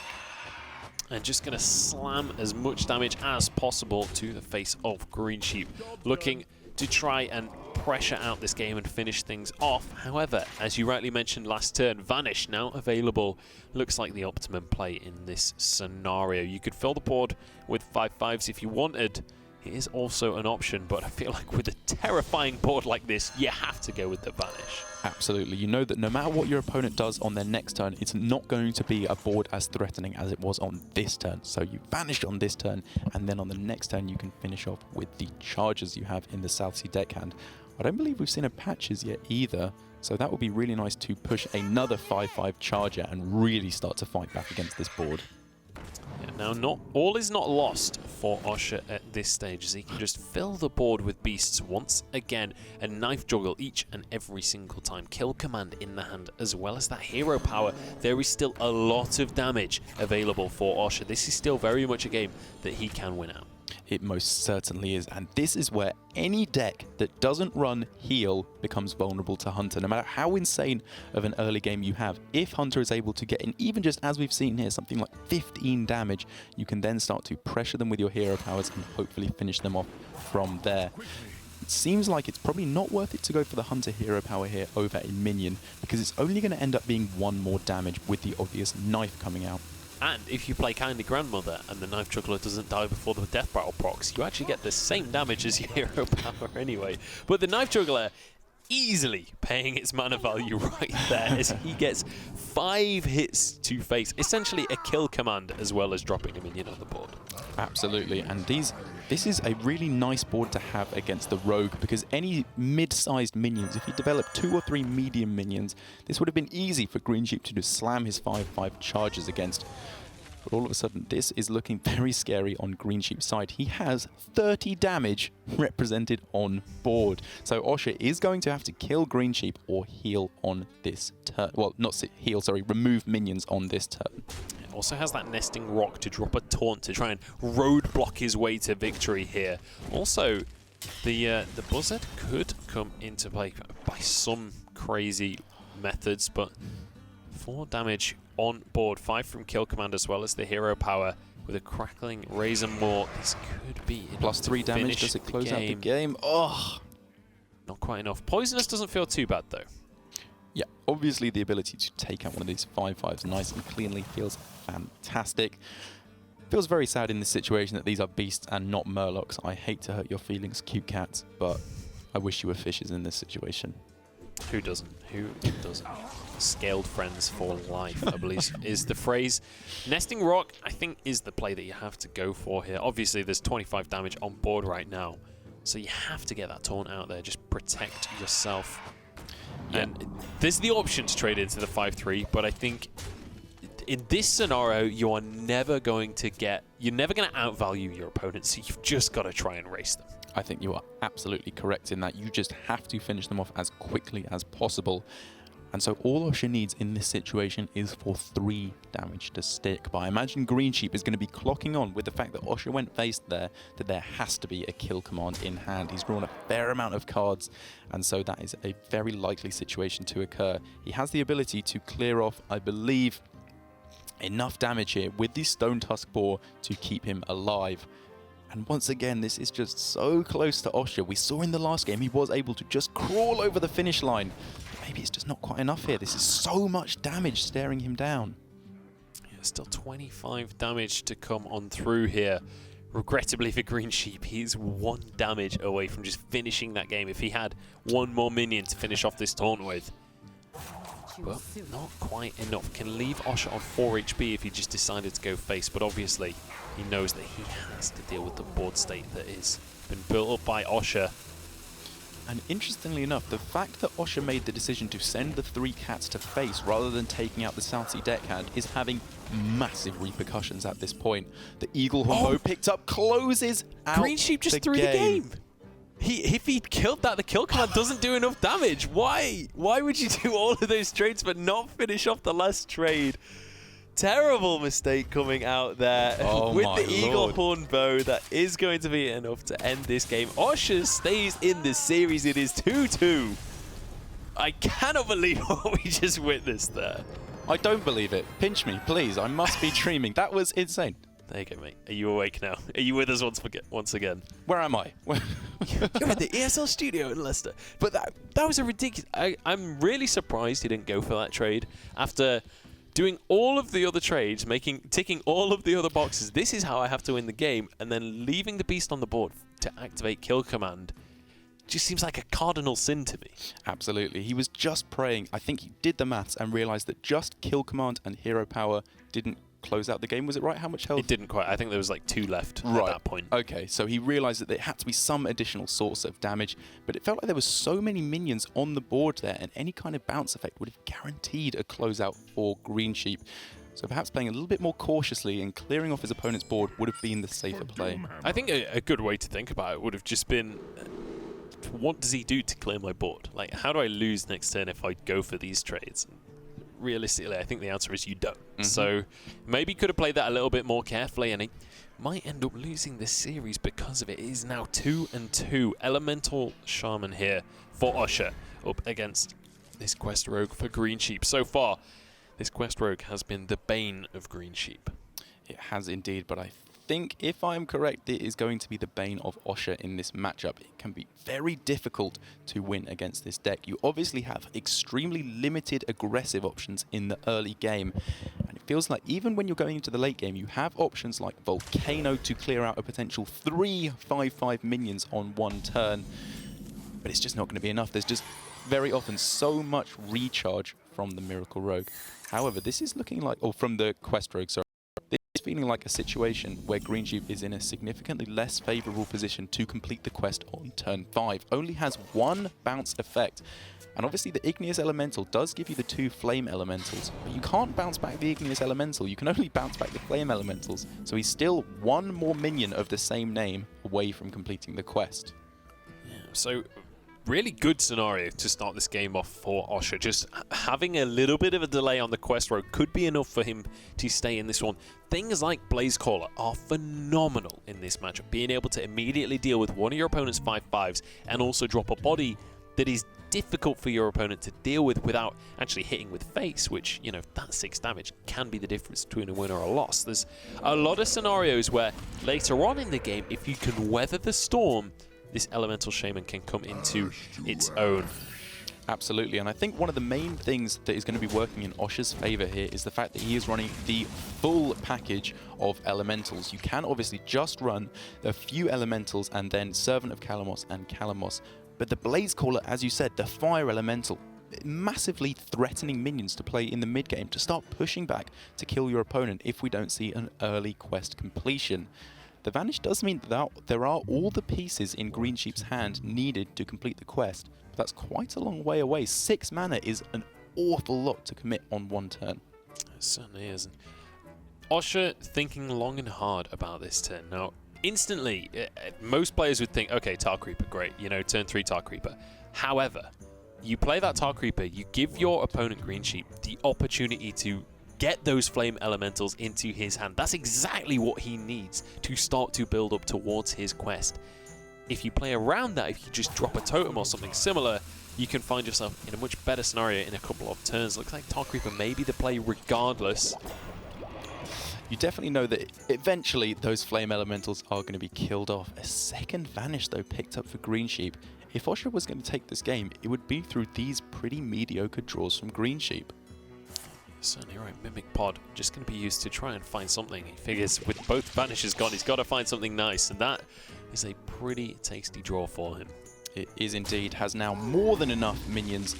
And just going to slam as much damage as possible to the face of Greensheep, looking to try and pressure out this game and finish things off. However, as you rightly mentioned last turn, Vanish now available. Looks like the optimum play in this scenario. You could fill the board with 5/5s if you wanted. It is also an option, but I feel like with a terrifying board like this, you have to go with the Vanish. Absolutely. You know that no matter what your opponent does on their next turn, it's not going to be a board as threatening as it was on this turn. So you vanish on this turn, and then on the next turn you can finish off with the charges you have in the South Sea deckhand. I don't believe we've seen a patches yet either, so that would be really nice to push another 5/5 charger and really start to fight back against this board. Yeah, now, all is not lost for Osha at this stage, as he can just fill the board with beasts once again and knife juggle each and every single time. Kill command in the hand, as well as that hero power. There is still a lot of damage available for Osha. This is still very much a game that he can win out. It most certainly is, and this is where any deck that doesn't run heal becomes vulnerable to Hunter. No matter how insane of an early game you have, if Hunter is able to get in, even just as we've seen here, something like 15 damage, you can then start to pressure them with your hero powers and hopefully finish them off from there. It seems like it's probably not worth it to go for the Hunter hero power here over a minion, because it's only going to end up being one more damage with the obvious knife coming out. And if you play Kindly Grandmother and the Knife Juggler doesn't die before the Death Battle procs, you actually get the same damage as your hero power anyway. But the Knife Juggler easily paying its mana value right there, as he gets 5 hits to face, essentially a kill command as well as dropping a minion on the board. Absolutely, and this is a really nice board to have against the Rogue, because any mid-sized minions, if he developed 2 or 3 medium minions, this would have been easy for Greensheep to just slam his 5/5 charges against. But all of a sudden, this is looking very scary on Greensheep's side. He has 30 damage represented on board. So Osha is going to have to kill Greensheep or heal on this turn. Well, not heal, sorry, remove minions on this turn. Also has that nesting rock to drop a taunt to try and roadblock his way to victory here. Also, the buzzard could come into play by some crazy methods, but 4 damage on board, 5 from kill command as well as the hero power with a crackling razor maw. This could be plus 3 damage. Does it close out the game? Oh, not quite enough. Poisonous doesn't feel too bad though. Yeah, obviously the ability to take out one of these 5/5s nice and cleanly feels fantastic. Feels very sad in this situation that these are beasts and not Murlocs. I hate to hurt your feelings, cute cats, but I wish you were fishes in this situation. Who doesn't? Who doesn't? Scaled friends for life, I believe, is the phrase. Nesting Rock, I think, is the play that you have to go for here. Obviously, there's 25 damage on board right now, so you have to get that taunt out there. Just protect yourself. Yeah. And there's the option to trade into the 5/3, but I think in this scenario, you are never going to you're never going to outvalue your opponent, so you've just got to try and race them. I think you are absolutely correct in that. You just have to finish them off as quickly as possible. And so all Osha needs in this situation is for 3 damage to stick. But I imagine Greensheep is going to be clocking on with the fact that Osha went face there, that there has to be a kill command in hand. He's drawn a fair amount of cards, and so that is a very likely situation to occur. He has the ability to clear off, I believe, enough damage here with the Stone Tusk Boar to keep him alive. And once again, this is just so close to Osha. We saw in the last game he was able to just crawl over the finish line. maybe it's just not quite enough here. This is so much damage staring him down. Yeah, still 25 damage to come on through here. Regrettably for Greensheep, he's 1 damage away from just finishing that game if he had 1 more minion to finish off this taunt with. But not quite enough. Can leave Osha on 4 HP if he just decided to go face, but obviously he knows that he has to deal with the board state that is been built up by Osha. And interestingly enough, the fact that Osha made the decision to send the 3 cats to face rather than taking out the South Sea deckhand is having massive repercussions at this point. The Eagle Hormo picked up, closes out Greensheep just threw the game. If he killed that, the kill command doesn't do enough damage. Why? Why would you do all of those trades but not finish off the last trade? Terrible mistake coming out there with the Eagle Horn bow. That is going to be enough to end this game. Osha stays in the series. It is 2-2. I cannot believe what we just witnessed there. I don't believe it. Pinch me, please. I must be dreaming. That was insane. There you go, mate. Are you awake now? Are you with us once again? Where am I? You're at the ESL studio in Leicester. But that was a ridiculous... I'm really surprised he didn't go for that trade after doing all of the other trades, ticking all of the other boxes. This is how I have to win the game, and then leaving the beast on the board to activate kill command just seems like a cardinal sin to me. Absolutely. He was just praying. I think he did the maths and realized that just kill command and hero power didn't close out the game. Was it right? How much health? It didn't quite. I think there was like 2 left at that point. Okay, so he realized that there had to be some additional source of damage, but it felt like there was so many minions on the board there, and any kind of bounce effect would have guaranteed a closeout for Greensheep. So perhaps playing a little bit more cautiously and clearing off his opponent's board would have been the safer play. I think a good way to think about it would have just been, what does he do to clear my board? Like, how do I lose next turn if I go for these trades? Realistically, I think the answer is you don't. So maybe could have played that a little bit more carefully, and he might end up losing this series because of it. It is now 2-2. Elemental Shaman here for Osha up against this Quest Rogue for Greensheep. So far, this Quest Rogue has been the bane of Greensheep. It has indeed, but I think, if I'm correct, it is going to be the bane of Osha in this matchup. It can be very difficult to win against this deck. You obviously have extremely limited aggressive options in the early game, and it feels like even when you're going into the late game, you have options like Volcano to clear out a potential 3 5/5 minions on 1 turn, but it's just not going to be enough. There's just very often so much recharge from the Miracle Rogue. However, this is looking like, or from the Quest Rogue, sorry. It's feeling like a situation where Greensheep is in a significantly less favourable position to complete the quest on turn 5. Only has 1 bounce effect. And obviously the Igneous Elemental does give you the 2 Flame Elementals, but you can't bounce back the Igneous Elemental. You can only bounce back the Flame Elementals. So he's still 1 more minion of the same name away from completing the quest. Yeah, so really good scenario to start this game off for Osha. Just having a little bit of a delay on the Quest Rogue could be enough for him to stay in this one. Things like Blaze Caller are phenomenal in this matchup. Being able to immediately deal with one of your opponent's 5/5s and also drop a body that is difficult for your opponent to deal with without actually hitting with face, which, you know, that 6 damage can be the difference between a win or a loss. There's a lot of scenarios where later on in the game, if you can weather the storm, this Elemental Shaman can come into its own. Absolutely, and I think one of the main things that is going to be working in Osha's favour here is the fact that he is running the full package of Elementals. You can obviously just run a few Elementals and then Servant of Kalamos and Kalamos, but the Blaze Caller, as you said, the Fire Elemental, massively threatening minions to play in the mid-game to start pushing back to kill your opponent if we don't see an early quest completion. The Vanish does mean that there are all the pieces in Greensheep's hand needed to complete the quest, but that's quite a long way away. 6 mana is an awful lot to commit on 1 turn. It certainly is. Osha thinking long and hard about this turn. Now, instantly, most players would think, okay, Tar Creeper, great, you know, turn 3 Tar Creeper. However, you play that Tar Creeper, you give your opponent Greensheep the opportunity to get those Flame Elementals into his hand. That's exactly what he needs to start to build up towards his quest. If you play around that, if you just drop a totem or something similar, you can find yourself in a much better scenario in a couple of turns. Looks like Tar Creeper may be the play regardless. You definitely know that eventually those Flame Elementals are going to be killed off. A second Vanish, though, picked up for Greensheep. if Osha was going to take this game, it would be through these pretty mediocre draws from Greensheep. Certainly right. Mimic Pod just going to be used to try and find something. He figures with both banishes gone, he's got to find something nice, and that is a pretty tasty draw for him. It is indeed. Has now more than enough minions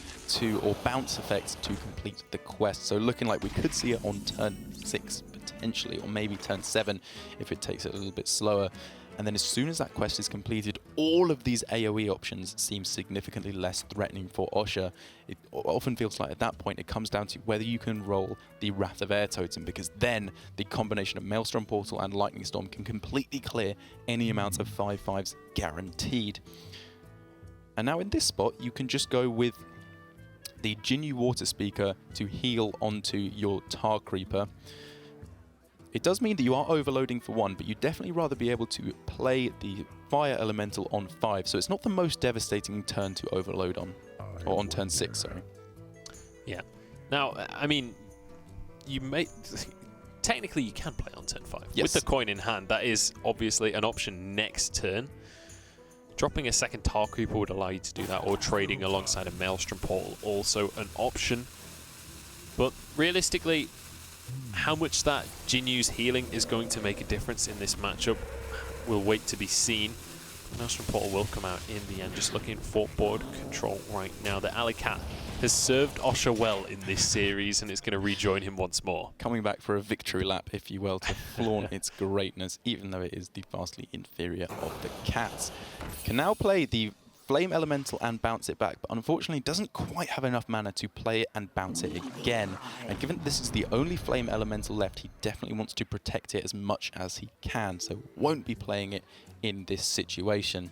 or bounce effects to complete the quest. So looking like we could see it on turn 6 potentially, or maybe turn 7 if it takes it a little bit slower. And then as soon as that quest is completed, all of these AoE options seem significantly less threatening for Osha. It often feels like at that point it comes down to whether you can roll the Wrath of Air Totem, because then the combination of Maelstrom Portal and Lightning Storm can completely clear any amount of 5/5s guaranteed. And now in this spot, you can just go with the Jinyu Water Speaker to heal onto your Tar Creeper. It does mean that you are overloading for 1, but you'd definitely rather be able to play the Fire Elemental on 5, so it's not the most devastating turn to overload on, or on turn 6, sorry. Yeah. Now, I mean, you may... Technically, you can play on turn 5. Yes. With the coin in hand, that is obviously an option next turn. Dropping a second Tar Creeper would allow you to do that, or trading alongside a Maelstrom Portal, also an option. But realistically, how much that Jinyu's healing is going to make a difference in this matchup, we'll wait to be seen. Maelstrom Portal will come out in the end, just looking for board control right now. The Alley Cat has served Osha well in this series, and it's going to rejoin him once more. Coming back for a victory lap, if you will, to flaunt its greatness, even though it is the vastly inferior of the cats. Can now play the Flame Elemental and bounce it back, but unfortunately doesn't quite have enough mana to play it and bounce it again. And given that this is the only Flame Elemental left, he definitely wants to protect it as much as he can, so won't be playing it in this situation.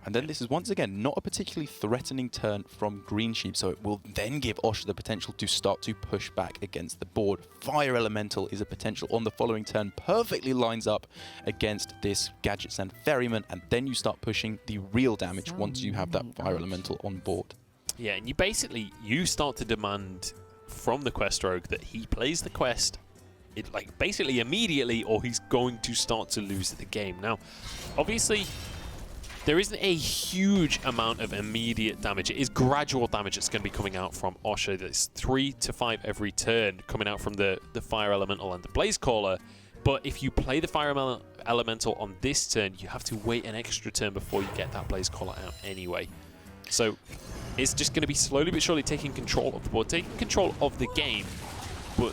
And then this is once again not a particularly threatening turn from Greensheep, so it will then give Osha the potential to start to push back against the board. Fire Elemental is a potential on the following turn, perfectly lines up against this Gadgets and Ferryman, and then you start pushing the real damage once you have that Fire Elemental on board. Yeah, and you start to demand from the Quest Rogue that he plays the quest basically immediately, or he's going to start to lose the game. Now, obviously, there isn't a huge amount of immediate damage. It is gradual damage that's going to be coming out from Osha. That's 3 to 5 every turn coming out from the Fire Elemental and the Blaze Caller. But if you play the Fire Elemental on this turn, you have to wait an extra turn before you get that Blaze Caller out anyway. So it's just going to be slowly but surely taking control of the board, taking control of the game. But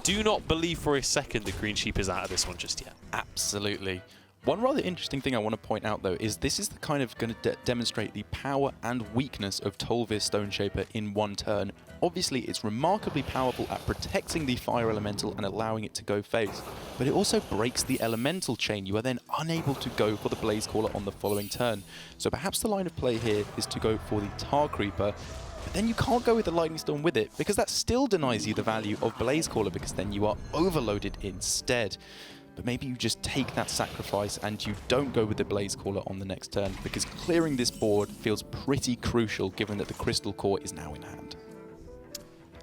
do not believe for a second that Greensheep is out of this one just yet. Absolutely. One rather interesting thing I want to point out, though, is this is the kind of going to demonstrate the power and weakness of Tolvir Stoneshaper in one turn. Obviously, it's remarkably powerful at protecting the Fire Elemental and allowing it to go face, but it also breaks the Elemental chain. You are then unable to go for the Blaze Caller on the following turn. So perhaps the line of play here is to go for the Tar Creeper, but then you can't go with the Lightning Storm with it, because that still denies you the value of Blaze Caller, because then you are overloaded instead. But maybe you just take that sacrifice and you don't go with the Blaze Caller on the next turn, because clearing this board feels pretty crucial given that the Crystal Core is now in hand.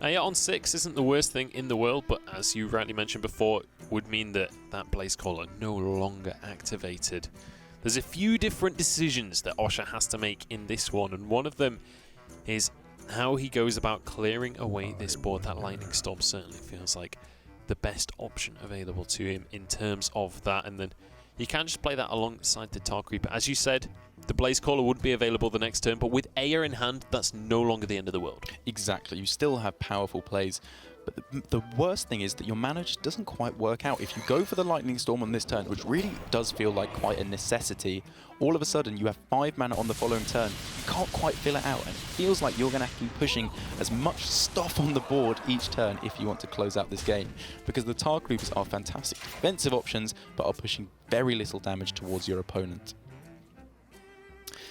Yeah, on 6 isn't the worst thing in the world, but as you rightly mentioned before, would mean that that Blaze Caller no longer activated. There's a few different decisions that Osha has to make in this one, and one of them is how he goes about clearing away this board. That Lightning Storm certainly feels like the best option available to him in terms of that, and then you can just play that alongside the Tar Creeper. As you said, the Blaze Caller would be available the next turn, but with Aya in hand, that's no longer the end of the world. Exactly, you still have powerful plays, but the worst thing is that your mana just doesn't quite work out. If you go for the Lightning Storm on this turn, which really does feel like quite a necessity, all of a sudden you have 5 mana on the following turn. You can't quite fill it out, and it feels like you're going to have to be pushing as much stuff on the board each turn if you want to close out this game, because the Tar Creepers are fantastic defensive options, but are pushing very little damage towards your opponent.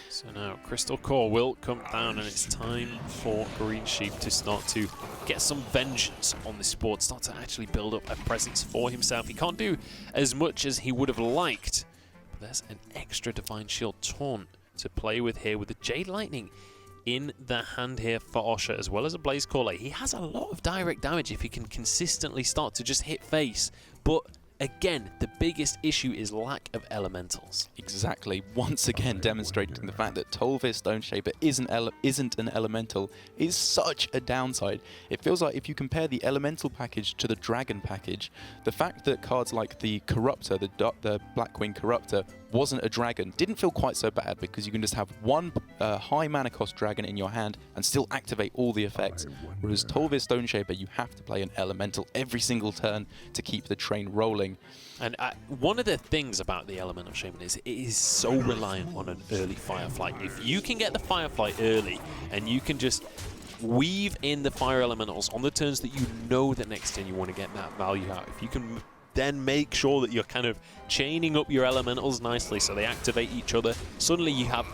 So now Crystal Core will come down, and it's time for Greensheep to start to get some vengeance on this board, start to actually build up a presence for himself. He can't do as much as he would have liked, but there's an extra Divine Shield taunt to play with here, with the Jade Lightning in the hand here for Osha, as well as a Blaze Caller. He has a lot of direct damage if he can consistently start to just hit face, but again, the biggest issue is lack of elementals. Exactly. Once again demonstrating the fact that Tolvir Stoneshaper isn't an elemental is such a downside. It feels like if you compare the elemental package to the dragon package, the fact that cards like the Corruptor, the Blackwing Corruptor, wasn't a dragon didn't feel quite so bad, because you can just have one high mana cost dragon in your hand and still activate all the effects. Whereas Tolvir Stoneshaper, you have to play an elemental every single turn to keep the train rolling. And one of the things about the Elemental Shaman is it is so reliant on an early Firefly. If you can get the Firefly early and you can just weave in the Fire Elementals on the turns that you know that next turn you want to get that value out, if you can then make sure that you're kind of chaining up your Elementals nicely so they activate each other, suddenly you have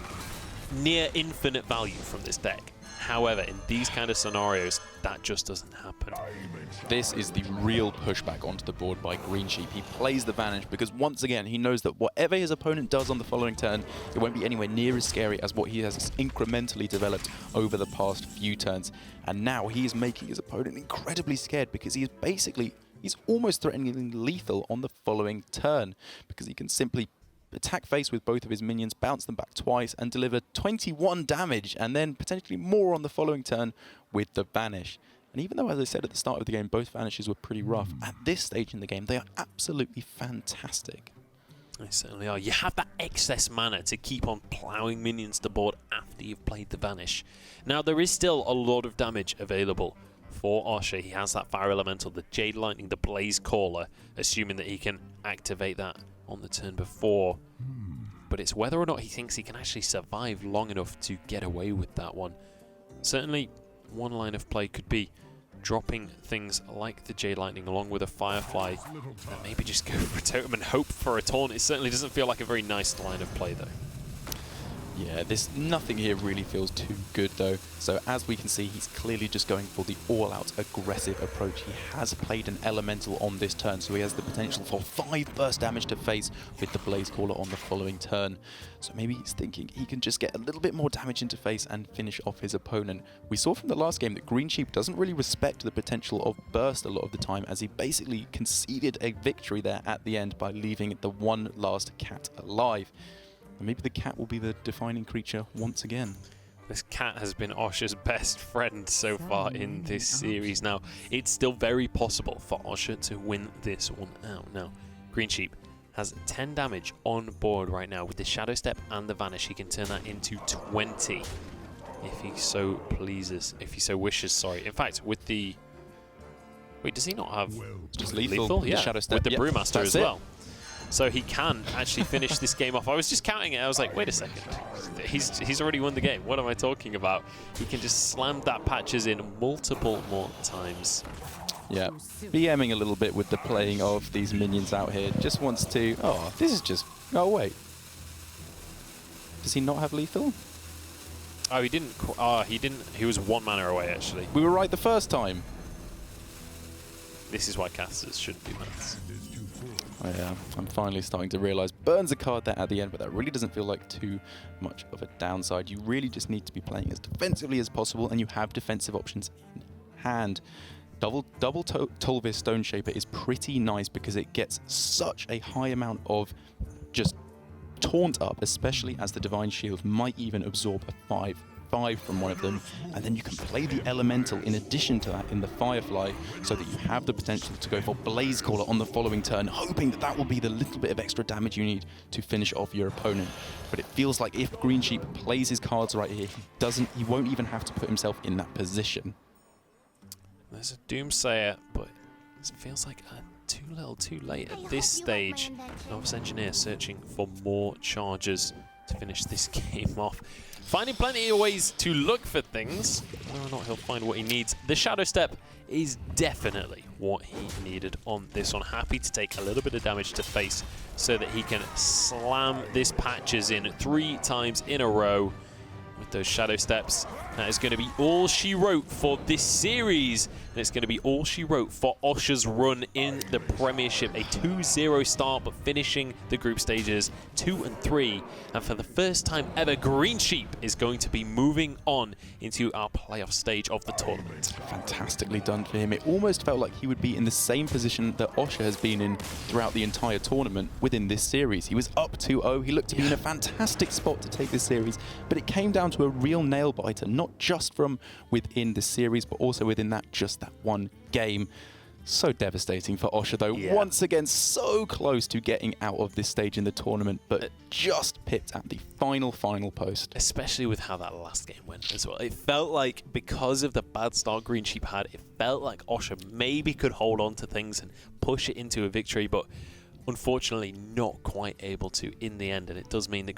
near infinite value from this deck. However, in these kind of scenarios, that just doesn't happen. This is the real pushback onto the board by Greensheep. He plays the Vanish because, once again, he knows that whatever his opponent does on the following turn, it won't be anywhere near as scary as what he has incrementally developed over the past few turns. And now he is making his opponent incredibly scared, because he is basically, he's almost threatening lethal on the following turn, because he can simply attack face with both of his minions, bounce them back twice, and deliver 21 damage, and then potentially more on the following turn with the Vanish. And even though, as I said at the start of the game, both Vanishes were pretty rough, at this stage in the game, they are absolutely fantastic. They certainly are. You have that excess mana to keep on ploughing minions to board after you've played the Vanish. Now, there is still a lot of damage available for Osha. He has that Fire Elemental, the Jade Lightning, the Blaze Caller, assuming that he can activate that on the turn before. But it's whether or not he thinks he can actually survive long enough to get away with that one. Certainly, one line of play could be dropping things like the Jade Lightning along with a Firefly, and maybe just go for a Totem and hope for a taunt. It certainly doesn't feel like a very nice line of play, though. Yeah, nothing here really feels too good, though. So as we can see, he's clearly just going for the all-out aggressive approach. He has played an Elemental on this turn, so he has the potential for 5 burst damage to face with the Blaze Caller on the following turn. So maybe he's thinking he can just get a little bit more damage into face and finish off his opponent. We saw from the last game that Greensheep doesn't really respect the potential of burst a lot of the time, as he basically conceded a victory there at the end by leaving the one last cat alive. And maybe the cat will be the defining creature once again. This cat has been Osha's best friend so far in this series. Now, it's still very possible for Osha to win this one out. Now, Greensheep has 10 damage on board right now. With the Shadow Step and the Vanish, he can turn that into 20 if he so pleases, if he so wishes, sorry. In fact, with the... Wait, does he not have... Just lethal? Yeah, Shadow Step. with the Brewmaster as well. It. So he can actually finish this game off. I was just counting it. I was like, wait a second. He's already won the game. What am I talking about? He can just slam that patches in multiple more times. Yeah, BMing a little bit with the playing of these minions out here. Just wants to... Oh, this is just... Oh, wait. Does he not have lethal? Oh, he didn't. Oh, he didn't. He was 1 mana away, actually. We were right the first time. This is why casters should do maths. Oh, yeah, I'm finally starting to realise. Burns a card there at the end, but that really doesn't feel like too much of a downside. You really just need to be playing as defensively as possible, and you have defensive options in hand. Double Tolvir Stoneshaper is pretty nice because it gets such a high amount of just taunt up, especially as the Divine Shield might even absorb a 5 from one of them, and then you can play the Elemental in addition to that in the Firefly, so that you have the potential to go for Blaze Caller on the following turn, hoping that that will be the little bit of extra damage you need to finish off your opponent. But it feels like if Greensheep plays his cards right here, he won't even have to put himself in that position. There's a Doomsayer, but it feels like too little too late at this stage. Novice Engineer searching for more charges to finish this game off. Finding plenty of ways to look for things. Whether or not he'll find what he needs. The Shadow Step is definitely what he needed on this one. Happy to take a little bit of damage to face so that he can slam this patches in 3 times in a row. with those shadow steps. That is going to be all she wrote for this series. And it's going to be all she wrote for Osha's run in the Premiership. A 2-0 start, but finishing the group stages 2-3. And for the first time ever, Greensheep is going to be moving on into our playoff stage of the tournament. Fantastically done for him. It almost felt like he would be in the same position that Osha has been in throughout the entire tournament within this series. He was up 2-0. He looked to be in a fantastic spot to take this series, but it came down to a real nail-biter, not just from within the series, but also within that one game. So devastating for Osha, though. Yeah. Once again, so close to getting out of this stage in the tournament, but just pipped at the final post. Especially with how that last game went as well. It felt like, because of the bad start Greensheep had, it felt like Osha maybe could hold on to things and push it into a victory, but unfortunately not quite able to in the end, and it does mean that